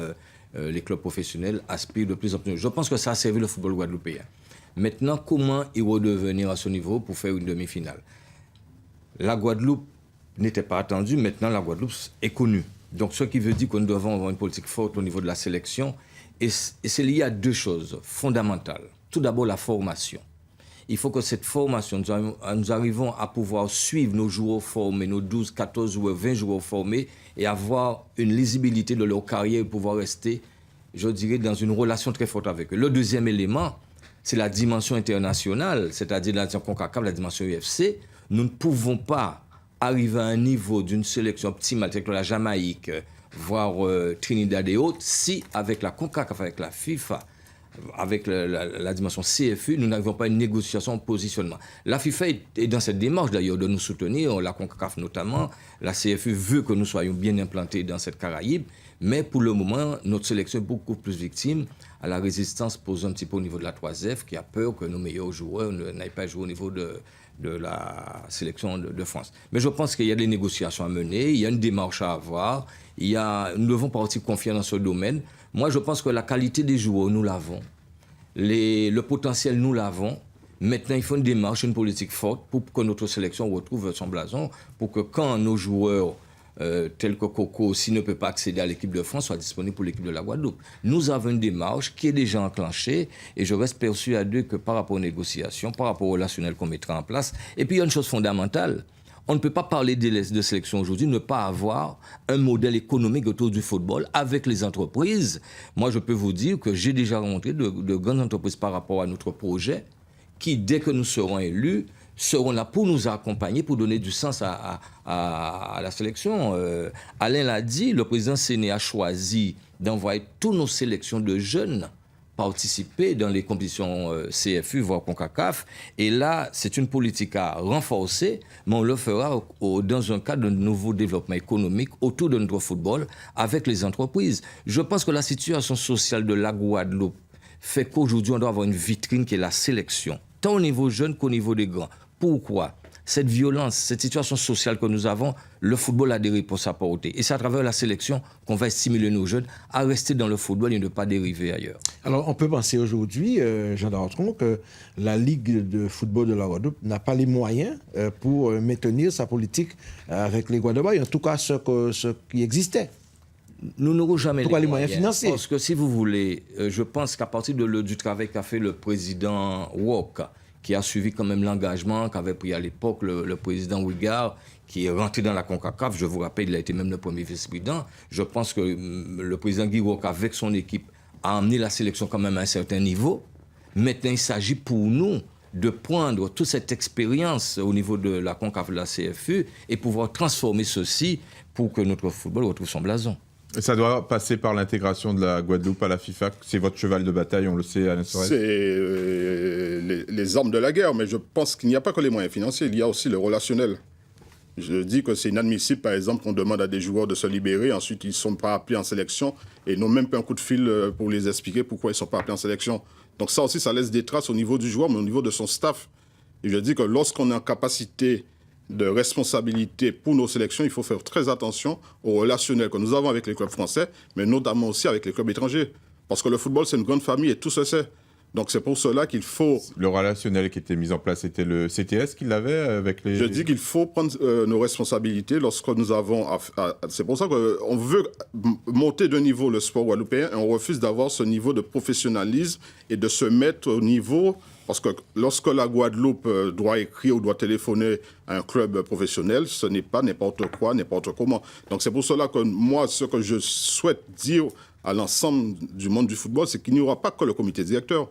les clubs professionnels aspirent de plus en plus. Je pense que ça a servi le football guadeloupéen. Maintenant, comment y redevenir à ce niveau pour faire une demi-finale? La Guadeloupe n'était pas attendue, maintenant la Guadeloupe est connue. Donc ce qui veut dire que nous devons avoir une politique forte au niveau de la sélection, et c'est lié à deux choses fondamentales. Tout d'abord, la formation. Il faut que cette formation, nous arrivons à pouvoir suivre nos joueurs formés, nos 12, 14 ou 20 joueurs formés, et avoir une lisibilité de leur carrière et pouvoir rester, je dirais, dans une relation très forte avec eux. Le deuxième élément, c'est la dimension internationale, c'est-à-dire la dimension CONCACAF, la dimension UFC. Nous ne pouvons pas arriver à un niveau d'une sélection optimale, avec la Jamaïque, voire Trinidad et autres, si avec la CONCACAF, avec la FIFA, avec la dimension CFU, nous n'avons pas une négociation en positionnement. La FIFA est dans cette démarche d'ailleurs de nous soutenir, la CONCACAF notamment. La CFU veut que nous soyons bien implantés dans cette Caraïbe, mais pour le moment, notre sélection est beaucoup plus victime à la résistance posée un petit peu au niveau de la 3F, qui a peur que nos meilleurs joueurs n'aillent pas jouer au niveau de la sélection de France. Mais je pense qu'il y a des négociations à mener, il y a une démarche à avoir, nous devons partir confiants dans ce domaine. Moi, je pense que la qualité des joueurs, nous l'avons. Le potentiel, nous l'avons. Maintenant, il faut une démarche, une politique forte pour que notre sélection retrouve son blason, pour que quand nos joueurs, tels que Coco, s'il ne peut pas accéder à l'équipe de France, soient disponibles pour l'équipe de la Guadeloupe. Nous avons une démarche qui est déjà enclenchée, et je reste persuadé que par rapport aux négociations, par rapport au relationnel qu'on mettra en place, et puis il y a une chose fondamentale. On ne peut pas parler de sélection aujourd'hui, ne pas avoir un modèle économique autour du football avec les entreprises. Moi, je peux vous dire que j'ai déjà rencontré de grandes entreprises par rapport à notre projet qui, dès que nous serons élus, seront là pour nous accompagner, pour donner du sens à la sélection. Alain l'a dit, le président Séné a choisi d'envoyer toutes nos sélections de jeunes participer dans les compétitions CFU, voire CONCACAF. Et là, c'est une politique à renforcer, mais on le fera dans un cadre de nouveau développement économique autour de notre football avec les entreprises. Je pense que la situation sociale de la Guadeloupe fait qu'aujourd'hui, on doit avoir une vitrine qui est la sélection, tant au niveau jeune qu'au niveau des grands. Pourquoi ? Cette violence, cette situation sociale que nous avons, le football a des réponses à apporter. Et c'est à travers la sélection qu'on va stimuler nos jeunes à rester dans le football et ne pas dériver ailleurs. Alors, on peut penser aujourd'hui, Jean Dartron, que la Ligue de football de la Guadeloupe n'a pas les moyens pour maintenir sa politique avec les Guadeloupéens, en tout cas ce qui existait. Nous n'aurons jamais les moyens financiers. Parce que si vous voulez, je pense qu'à partir du travail qu'a fait le président Wok, qui a suivi quand même l'engagement qu'avait pris à l'époque le président Ouigard, qui est rentré dans la CONCACAF. Je vous rappelle, il a été même le premier vice-président. Je pense que le président Guy Wok, avec son équipe, a emmené la sélection quand même à un certain niveau. Maintenant, il s'agit pour nous de prendre toute cette expérience au niveau de la CONCACAF, de la CFU, et pouvoir transformer ceci pour que notre football retrouve son blason. Ça doit passer par l'intégration de la Guadeloupe à la FIFA. C'est votre cheval de bataille, on le sait, Alain Sorel. C'est les armes de la guerre, mais je pense qu'il n'y a pas que les moyens financiers, il y a aussi le relationnel. Je dis que c'est inadmissible, par exemple, qu'on demande à des joueurs de se libérer, ensuite ils ne sont pas appelés en sélection et n'ont même pas un coup de fil pour les expliquer pourquoi ils ne sont pas appelés en sélection. Donc ça aussi, ça laisse des traces au niveau du joueur, mais au niveau de son staff. Et je dis que lorsqu'on est en capacité de responsabilité pour nos sélections, il faut faire très attention au relationnel que nous avons avec les clubs français, mais notamment aussi avec les clubs étrangers. Parce que le football, c'est une grande famille et tout se sait. Donc c'est pour cela qu'il faut... Le relationnel qui était mis en place, c'était le CTS qui l'avait avec les... Je dis qu'il faut prendre nos responsabilités lorsque nous avons... C'est pour ça qu'on veut monter de niveau le sport guadeloupéen et on refuse d'avoir ce niveau de professionnalisme et de se mettre au niveau... Parce que lorsque la Guadeloupe doit écrire ou doit téléphoner à un club professionnel, ce n'est pas n'importe quoi, n'importe comment. Donc c'est pour cela que moi, ce que je souhaite dire à l'ensemble du monde du football, c'est qu'il n'y aura pas que le comité directeur.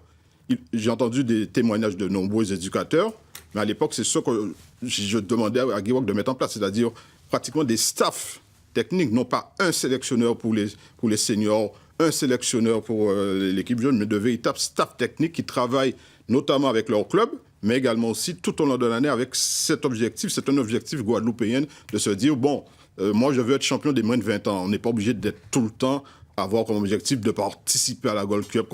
J'ai entendu des témoignages de nombreux éducateurs, mais à l'époque, c'est ce que je demandais à Guiwok de mettre en place, c'est-à-dire pratiquement des staffs techniques, non pas un sélectionneur pour les seniors, un sélectionneur pour l'équipe jeune, mais de véritables staffs techniques qui travaillent notamment avec leur club, mais également aussi tout au long de l'année avec cet objectif. C'est un objectif guadeloupéen de se dire, bon, moi je veux être champion des moins de 20 ans. On n'est pas obligé d'être tout le temps avoir comme objectif de participer à la Gold Cup,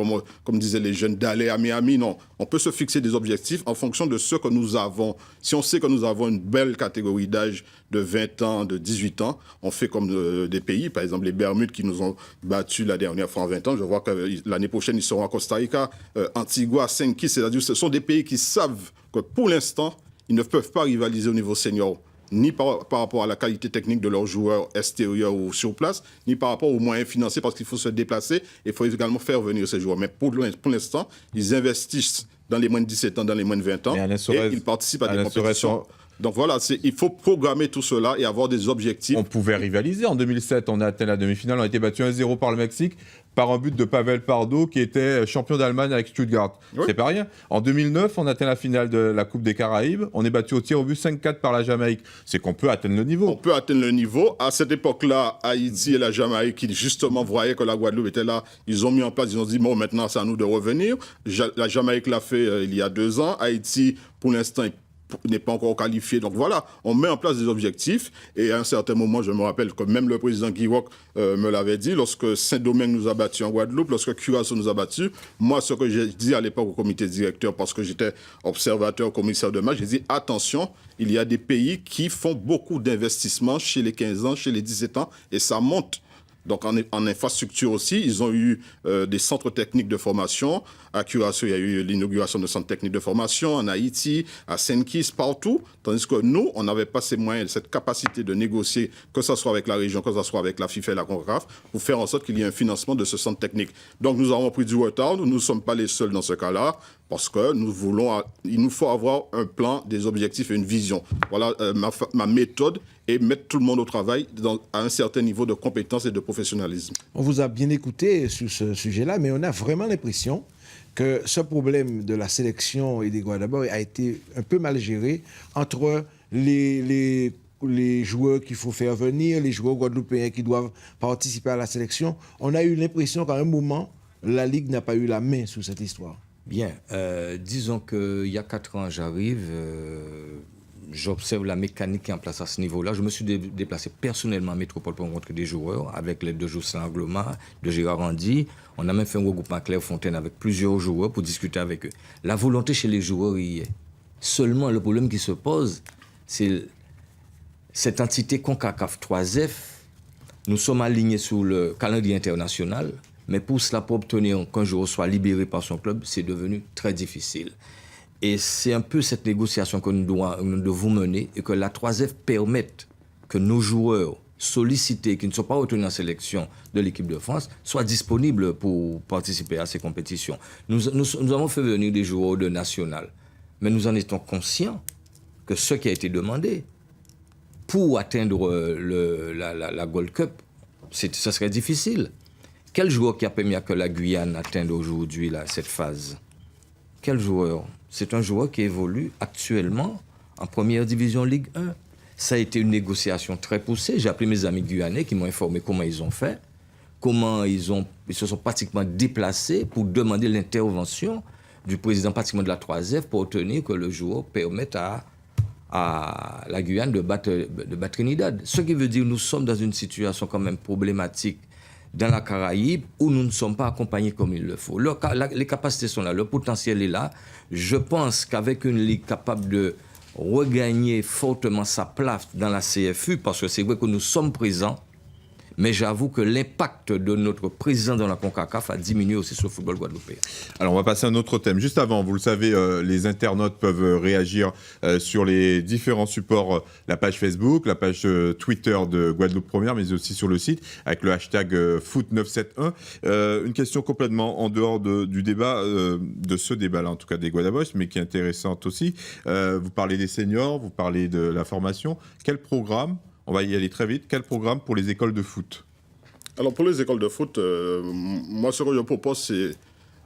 comme disaient les jeunes, d'aller à Miami. Non, on peut se fixer des objectifs en fonction de ce que nous avons. Si on sait que nous avons une belle catégorie d'âge de 20 ans, de 18 ans, on fait comme des pays, par exemple les Bermudes qui nous ont battus la dernière fois en 20 ans. Je vois que l'année prochaine, ils seront à Costa Rica, Antigua, Saint-Kitts, c'est-à-dire ce sont des pays qui savent que pour l'instant, ils ne peuvent pas rivaliser au niveau senior, ni par rapport à la qualité technique de leurs joueurs extérieurs ou sur place, ni par rapport aux moyens financiers, parce qu'il faut se déplacer et il faut également faire venir ces joueurs. Mais pour l'instant, ils investissent dans les moins de 17 ans, dans les moins de 20 ans, et ils participent à des compétitions. Donc voilà, il faut programmer tout cela et avoir des objectifs. On pouvait rivaliser. En 2007, on a atteint la demi-finale, on a été battu 1-0 par le Mexique, par un but de Pavel Pardo, qui était champion d'Allemagne avec Stuttgart. Oui. C'est pas rien. En 2009, on atteint la finale de la Coupe des Caraïbes. On est battu au tir au but 5-4 par la Jamaïque. C'est qu'on peut atteindre le niveau. On peut atteindre le niveau. À cette époque-là, Haïti et la Jamaïque, qui justement voyaient que la Guadeloupe était là, ils ont mis en place, ils ont dit, bon, maintenant, c'est à nous de revenir. La Jamaïque l'a fait il y a 2 ans. Haïti, pour l'instant, n'est pas encore qualifié. Donc voilà, on met en place des objectifs et à un certain moment, je me rappelle que même le président Guiwok me l'avait dit, lorsque Saint-Domingue nous a battus en Guadeloupe, lorsque Curaçao nous a battus, moi, ce que j'ai dit à l'époque au comité directeur, parce que j'étais observateur, commissaire de match, j'ai dit, attention, il y a des pays qui font beaucoup d'investissements chez les 15 ans, chez les 17 ans, et ça monte. Donc en infrastructure aussi, ils ont eu des centres techniques de formation. À Curaçao, il y a eu l'inauguration de centres techniques de formation. En Haïti, à Saint-Kitts, partout. Tandis que nous, on n'avait pas ces moyens, cette capacité de négocier, que ce soit avec la région, que ce soit avec la FIFA et la CONCACAF, pour faire en sorte qu'il y ait un financement de ce centre technique. Donc nous avons pris du retard. Nous ne sommes pas les seuls dans ce cas-là, parce que il nous faut avoir un plan, des objectifs et une vision. Voilà ma méthode, et mettre tout le monde au travail à un certain niveau de compétence et de professionnalisme. On vous a bien écouté sur ce sujet-là, mais on a vraiment l'impression que ce problème de la sélection et des Guadeloupéens a été un peu mal géré entre les joueurs qu'il faut faire venir, les joueurs guadeloupéens qui doivent participer à la sélection. On a eu l'impression qu'à un moment, la Ligue n'a pas eu la main sur cette histoire. Bien, disons qu'il y a 4 ans, j'arrive, j'observe la mécanique qui est en place à ce niveau-là. Je me suis déplacé personnellement à Métropole pour rencontrer des joueurs, avec l'aide de Jocelyn Angloma, de Gérard Andy. On a même fait un regroupement à Clairefontaine avec plusieurs joueurs pour discuter avec eux. La volonté chez les joueurs y est. Seulement, le problème qui se pose, c'est cette entité CONCACAF 3F. Nous sommes alignés sur le calendrier international, mais pour cela, pour obtenir qu'un joueur soit libéré par son club, c'est devenu très difficile. Et c'est un peu cette négociation que nous devons mener et que la 3F permette que nos joueurs sollicités, qui ne sont pas retenus en sélection de l'équipe de France, soient disponibles pour participer à ces compétitions. Nous avons fait venir des joueurs de national, mais nous en étions conscients que ce qui a été demandé pour atteindre la Gold Cup, ce serait difficile. Quel joueur qui a permis que la Guyane atteigne aujourd'hui cette phase? Quel joueur? C'est un joueur qui évolue actuellement en première division Ligue 1. Ça a été une négociation très poussée. J'ai appelé mes amis guyanais qui m'ont informé comment ils ont fait. comment ils se sont pratiquement déplacés pour demander l'intervention du président pratiquement de la 3F pour obtenir que le joueur permette à la Guyane de battre Trinidad. Ce qui veut dire que nous sommes dans une situation quand même problématique dans la Caraïbe où nous ne sommes pas accompagnés comme il le faut. Les capacités sont là, le potentiel est là. Je pense qu'avec une ligue capable de regagner fortement sa place dans la CFU, parce que c'est vrai que nous sommes présents, mais j'avoue que l'impact de notre président dans la CONCACAF a diminué aussi sur le football guadeloupéen. Alors, on va passer à un autre thème. Juste avant, vous le savez, les internautes peuvent réagir sur les différents supports, la page Facebook, la page Twitter de Guadeloupe Première, mais aussi sur le site, avec le hashtag foot971. Une question complètement en dehors du débat, de ce débat-là, en tout cas des Guadaboches, mais qui est intéressante aussi. Vous parlez des seniors, vous parlez de la formation. Quel programme, on va y aller très vite, quel programme pour les écoles de foot? Alors pour les écoles de foot, moi ce que je propose c'est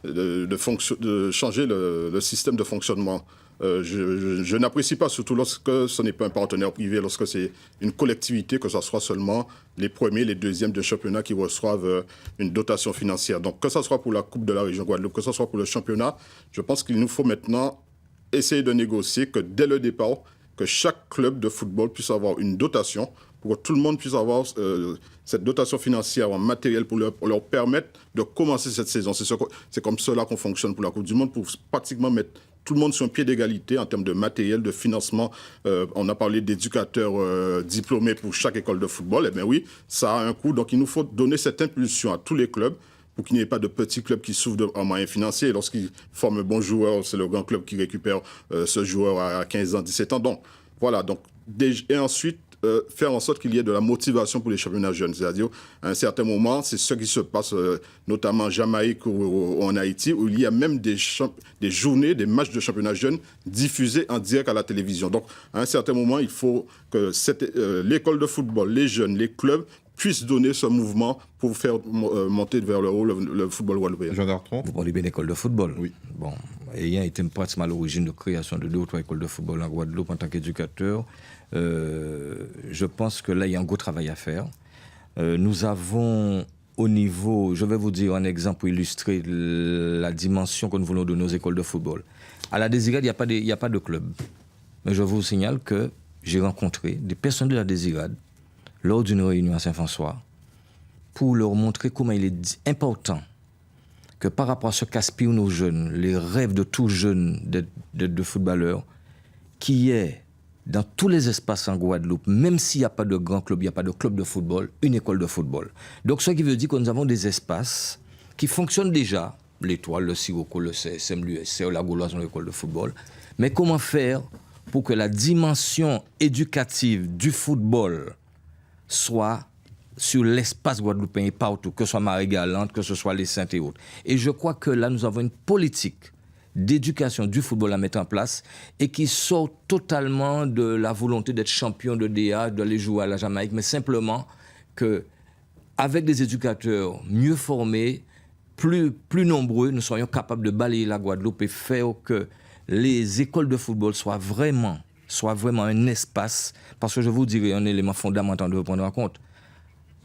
de changer le système de fonctionnement. Je n'apprécie pas, surtout lorsque ce n'est pas un partenaire privé, lorsque c'est une collectivité, que ce soit seulement les premiers, les deuxièmes de championnat qui reçoivent une dotation financière. Donc que ce soit pour la Coupe de la région Guadeloupe, que ce soit pour le championnat, je pense qu'il nous faut maintenant essayer de négocier que dès le départ, que chaque club de football puisse avoir une dotation, pour que tout le monde puisse avoir cette dotation financière en matériel pour leur permettre de commencer cette saison. C'est comme cela qu'on fonctionne pour la Coupe du Monde, pour pratiquement mettre tout le monde sur un pied d'égalité en termes de matériel, de financement. On a parlé d'éducateurs diplômés pour chaque école de football. Eh bien oui, ça a un coût. Donc il nous faut donner cette impulsion à tous les clubs pour qu'il n'y ait pas de petits clubs qui souffrent en moyens financiers. Lorsqu'ils forment un bon joueur, c'est le grand club qui récupère ce joueur à 15 ans, 17 ans. Donc, voilà. Donc, et ensuite, faire en sorte qu'il y ait de la motivation pour les championnats jeunes. C'est-à-dire, à un certain moment, c'est ce qui se passe notamment en Jamaïque ou en Haïti, où il y a même des journées, des matchs de championnats jeunes diffusés en direct à la télévision. Donc, à un certain moment, il faut que l'école de football, les jeunes, les clubs, puissent donner ce mouvement pour faire monter vers le haut le football guadeloupéen. Jean Dartron. Vous parlez bien d'école de football. Oui. Bon, ayant été pratiquement à l'origine de création de 2 ou 3 écoles de football en Guadeloupe en tant qu'éducateur, je pense que là, il y a un gros travail à faire. Nous avons au niveau, je vais vous dire un exemple pour illustrer la dimension que nous voulons de nos écoles de football. À la Désirade, il n'y a pas de club. Mais je vous signale que j'ai rencontré des personnes de la Désirade lors d'une réunion à Saint-François, pour leur montrer comment il est important que par rapport à ce qu'aspirent nos jeunes, les rêves de tous jeunes de footballeurs, qu'il y ait dans tous les espaces en Guadeloupe, même s'il n'y a pas de grand club, il n'y a pas de club de football, une école de football. Donc ce qui veut dire que nous avons des espaces qui fonctionnent déjà, l'Étoile, le Sirocco, le CSM, l'USC, la Gauloise, l'école de football, mais comment faire pour que la dimension éducative du football soit sur l'espace guadeloupéen partout, que ce soit Marie-Galante, que ce soit les Saintes et autres. Et je crois que là, nous avons une politique d'éducation du football à mettre en place et qui sort totalement de la volonté d'être champion de DA, d'aller jouer à la Jamaïque, mais simplement qu'avec des éducateurs mieux formés, plus nombreux, nous soyons capables de balayer la Guadeloupe et faire que les écoles de football soient vraiment un espace, parce que je vous dirais un élément fondamental de prendre en compte.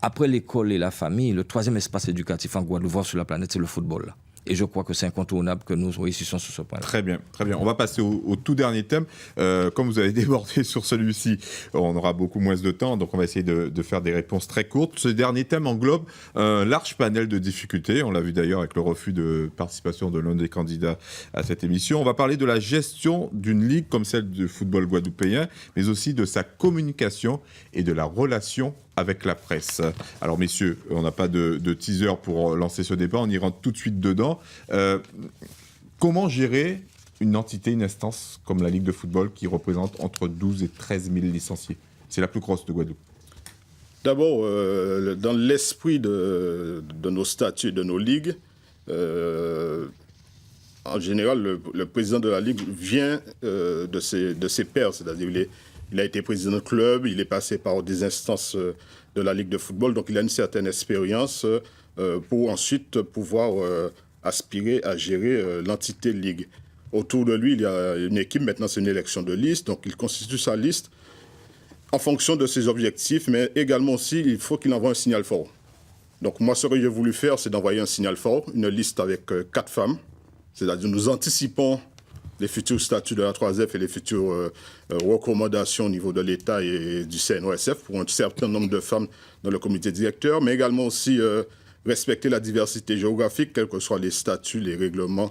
Après l'école et la famille, le 3e espace éducatif en Guadeloupe, voire sur la planète, c'est le football. Et je crois que c'est incontournable que nous réussissions sur ce point-là. Très bien, très bien. On va passer au tout dernier thème. Comme vous avez débordé sur celui-ci, on aura beaucoup moins de temps, donc on va essayer de faire des réponses très courtes. Ce dernier thème englobe un large panel de difficultés. On l'a vu d'ailleurs avec le refus de participation de l'un des candidats à cette émission. On va parler de la gestion d'une ligue comme celle du football guadeloupéen, mais aussi de sa communication et de la relation avec la presse. Alors messieurs, on n'a pas de teaser pour lancer ce débat, on y rentre tout de suite dedans. Comment gérer une entité, une instance comme la Ligue de football qui représente entre 12 et 13 000 licenciés? C'est la plus grosse de Guadeloupe. D'abord, dans l'esprit de nos statuts, de nos ligues, en général, le président de la Ligue vient de ses pairs, c'est-à-dire il a été président de club, il est passé par des instances de la Ligue de football, donc il a une certaine expérience pour ensuite pouvoir aspirer à gérer l'entité Ligue. Autour de lui, il y a une équipe, maintenant c'est une élection de liste, donc il constitue sa liste en fonction de ses objectifs, mais également aussi, il faut qu'il envoie un signal fort. Donc moi, ce que j'ai voulu faire, c'est d'envoyer un signal fort, une liste avec 4 femmes. C'est-à-dire nous anticipons les futurs statuts de la 3F et les futures recommandations au niveau de l'État et du CNOSF pour un certain nombre de femmes dans le comité directeur, mais également aussi respecter la diversité géographique, quels que soient les statuts, les règlements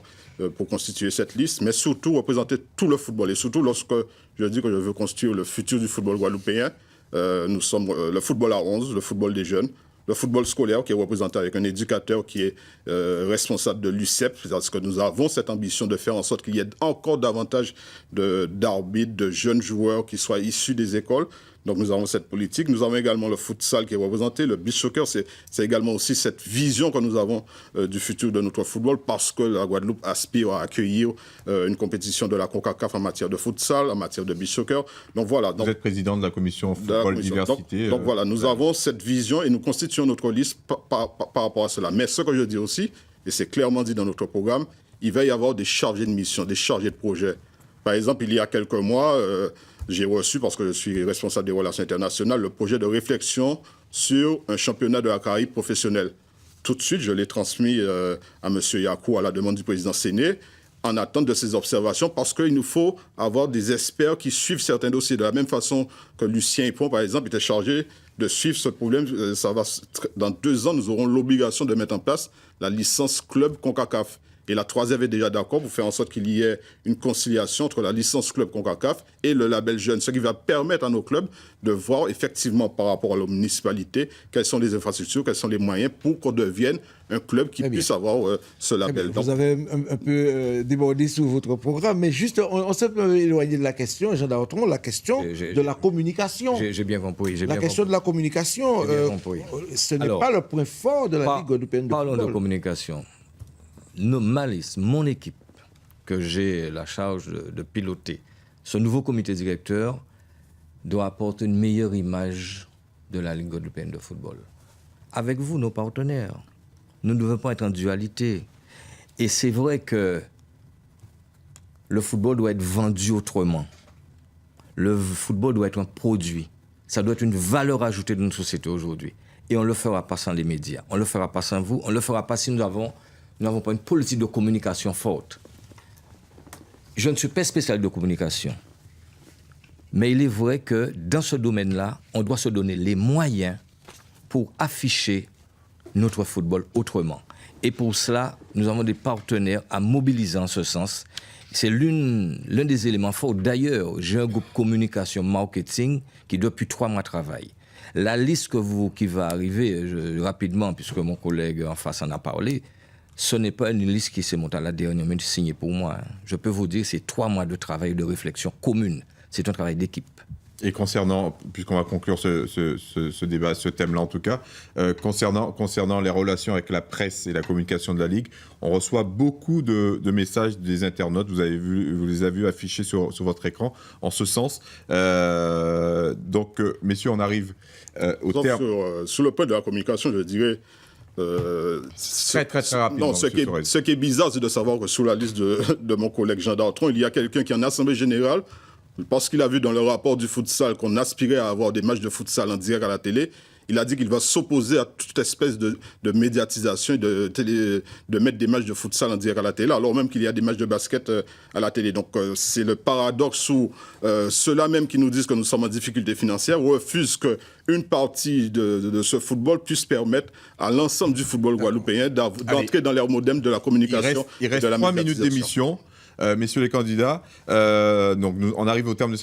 pour constituer cette liste, mais surtout représenter tout le football. Et surtout lorsque je dis que je veux constituer le futur du football guadeloupéen, nous sommes le football à 11, le football des jeunes, le football scolaire qui est représenté avec un éducateur qui est responsable de l'UCEP, parce que nous avons cette ambition de faire en sorte qu'il y ait encore davantage d'arbitres, de jeunes joueurs qui soient issus des écoles. Donc nous avons cette politique. Nous avons également le futsal qui est représenté. Le beach soccer, c'est également aussi cette vision que nous avons du futur de notre football, parce que la Guadeloupe aspire à accueillir une compétition de la CONCACAF en matière de futsal, en matière de beach soccer. Donc voilà. Vous êtes président de la commission football diversité. Donc voilà, nous avons cette vision et nous constituons notre liste par rapport à cela. Mais ce que je dis aussi, et c'est clairement dit dans notre programme, il va y avoir des chargés de mission, des chargés de projet. Par exemple, il y a quelques mois, j'ai reçu, parce que je suis responsable des relations internationales, le projet de réflexion sur un championnat de la Caraïbe professionnel. Tout de suite, je l'ai transmis à M. Yakou à la demande du président Séné, en attente de ses observations, parce qu'il nous faut avoir des experts qui suivent certains dossiers. De la même façon que Lucien Hippon, par exemple, était chargé de suivre ce problème. Dans 2 ans, nous aurons l'obligation de mettre en place la licence club CONCACAF. Et la 3F est déjà d'accord pour faire en sorte qu'il y ait une conciliation entre la licence club CONCACAF et le label jeune, ce qui va permettre à nos clubs de voir effectivement par rapport à la municipalité quelles sont les infrastructures, quels sont les moyens pour qu'on devienne un club qui puisse avoir ce label. Vous avez un peu débordé sur votre programme, mais juste, on s'est un peu éloigné de la question, Jean Dautron, la question de la communication. J'ai bien compris. La question de la communication, ce n'est pas le point fort de la Ligue guadeloupéenne de football. Parlons de communication. Mon équipe, que j'ai la charge de piloter, ce nouveau comité directeur doit apporter une meilleure image de la Ligue guadeloupéenne de football. Avec vous, nos partenaires, nous ne devons pas être en dualité. Et c'est vrai que le football doit être vendu autrement. Le football doit être un produit. Ça doit être une valeur ajoutée de notre société aujourd'hui. Et on ne le fera pas sans les médias. On ne le fera pas sans vous. On ne le fera pas si nous n'avons pas une politique de communication forte. Je ne suis pas spécialiste de communication. Mais il est vrai que dans ce domaine-là, on doit se donner les moyens pour afficher notre football autrement. Et pour cela, nous avons des partenaires à mobiliser en ce sens. C'est l'un des éléments forts. D'ailleurs, j'ai un groupe communication marketing qui depuis 3 mois travaille. La liste qui va arriver rapidement, puisque mon collègue en face en a parlé, ce n'est pas une liste qui s'est montée à la dernière minute signée pour moi. Je peux vous dire, c'est 3 mois de travail, de réflexion commune. C'est un travail d'équipe. Et concernant, puisqu'on va conclure ce débat, ce thème-là en tout cas, concernant les relations avec la presse et la communication de la Ligue, on reçoit beaucoup de messages des internautes. Vous les avez vus affichés sur votre écran en ce sens. Donc, messieurs, on arrive au terme. Sur le point de la communication, je dirais... très rapidement. Non, ce qui est bizarre, c'est de savoir que sous la liste de mon collègue Jean Dautron, il y a quelqu'un qui en assemblée générale, parce qu'il a vu dans le rapport du futsal qu'on aspirait à avoir des matchs de futsal en direct à la télé, il a dit qu'il va s'opposer à toute espèce de médiatisation et de mettre des matchs de futsal en direct à la télé, alors même qu'il y a des matchs de basket à la télé. Donc c'est le paradoxe où ceux-là même qui nous disent que nous sommes en difficulté financière refusent qu'une partie de ce football puisse permettre à l'ensemble du football guadeloupéen d'entrer dans leur modem de la communication. Il reste 3 minutes d'émission. Messieurs les candidats, donc on arrive au terme de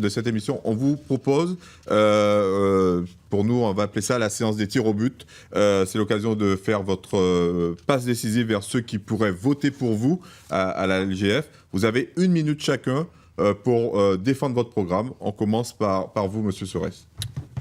cette émission. On vous propose, pour nous, on va appeler ça la séance des tirs au but. C'est l'occasion de faire votre passe décisive vers ceux qui pourraient voter pour vous à la LGF. Vous avez 1 minute chacun pour défendre votre programme. On commence par vous, Monsieur Sorès.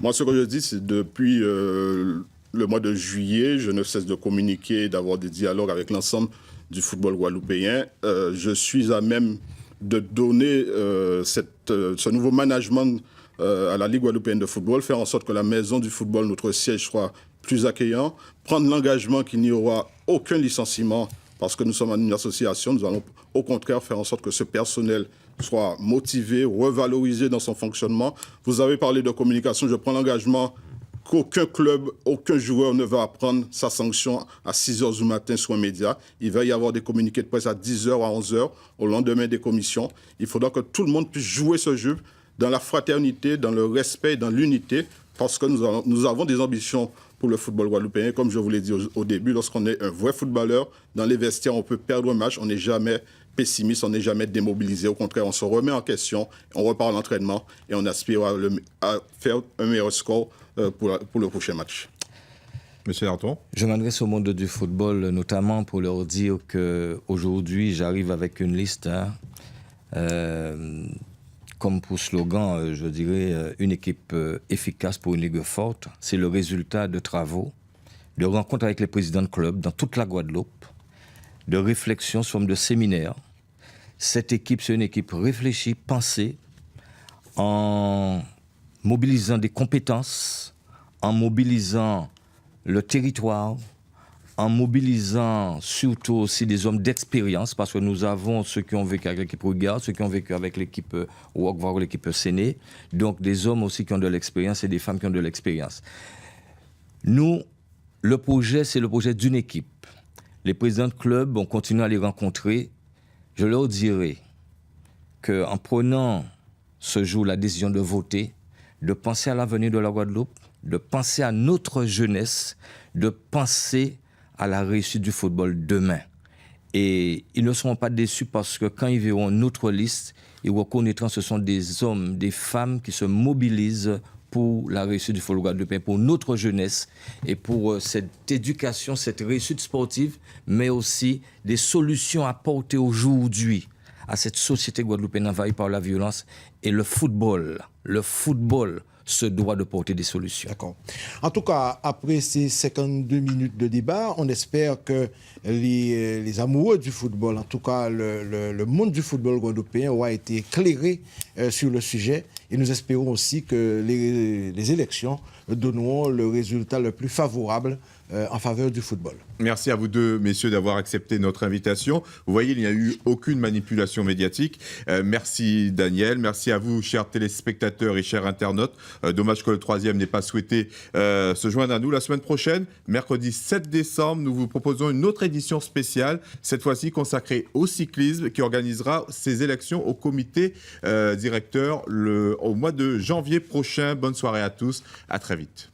Moi, ce que je dis, c'est depuis le mois de juillet, je ne cesse de communiquer, d'avoir des dialogues avec l'ensemble du football guadeloupéen. Je suis à même de donner ce nouveau management à la Ligue guadeloupéenne de football, faire en sorte que la maison du football, notre siège, soit plus accueillant, prendre l'engagement qu'il n'y aura aucun licenciement parce que nous sommes une association. Nous allons au contraire faire en sorte que ce personnel soit motivé, revalorisé dans son fonctionnement. Vous avez parlé de communication, je prends l'engagement qu'aucun club, aucun joueur ne va apprendre sa sanction à 6h du matin sur un média. Il va y avoir des communiqués de presse à 10h, à 11h, au lendemain des commissions. Il faudra que tout le monde puisse jouer ce jeu dans la fraternité, dans le respect et dans l'unité, parce que nous avons des ambitions pour le football guadeloupéen. Comme je vous l'ai dit au début, lorsqu'on est un vrai footballeur, dans les vestiaires, on peut perdre un match, on n'est jamais pessimiste, on n'est jamais démobilisé. Au contraire, on se remet en question, on repart à l'entraînement et on aspire à faire un meilleur score pour le prochain match. Monsieur Danton. Je m'adresse au monde du football, notamment pour leur dire qu'aujourd'hui, j'arrive avec une liste, comme pour slogan, je dirais, une équipe efficace pour une ligue forte. C'est le résultat de travaux, de rencontres avec les présidents de clubs dans toute la Guadeloupe, de réflexions sous forme de séminaires. Cette équipe, c'est une équipe réfléchie, pensée, en mobilisant des compétences, en mobilisant le territoire, en mobilisant surtout aussi des hommes d'expérience, parce que nous avons ceux qui ont vécu avec l'équipe Regard, ceux qui ont vécu avec l'équipe Walk, voire l'équipe Séné, donc des hommes aussi qui ont de l'expérience et des femmes qui ont de l'expérience. Nous, le projet, c'est le projet d'une équipe. Les présidents de club, on continue à les rencontrer. Je leur dirai qu'en prenant ce jour la décision de voter, de penser à l'avenir de la Guadeloupe, de penser à notre jeunesse, de penser à la réussite du football demain. Et ils ne seront pas déçus parce que quand ils verront notre liste, ils reconnaîtront que ce sont des hommes, des femmes qui se mobilisent pour la réussite du football guadeloupéen, pour notre jeunesse et pour cette éducation, cette réussite sportive, mais aussi des solutions apportées aujourd'hui à cette société guadeloupéenne envahie par la violence. Et le football se doit de porter des solutions. D'accord. En tout cas, après ces 52 minutes de débat, on espère que les amoureux du football, en tout cas le monde du football guadeloupéen, aura été éclairé sur le sujet. Et nous espérons aussi que les élections donneront le résultat le plus favorable en faveur du football. Merci à vous deux, messieurs, d'avoir accepté notre invitation. Vous voyez, il n'y a eu aucune manipulation médiatique. Merci, Daniel. Merci à vous, chers téléspectateurs et chers internautes. Dommage que le troisième n'ait pas souhaité se joindre à nous. La semaine prochaine, mercredi 7 décembre, nous vous proposons une autre édition spéciale, cette fois-ci consacrée au cyclisme, qui organisera ses élections au comité directeur au mois de janvier prochain. Bonne soirée à tous. À très vite.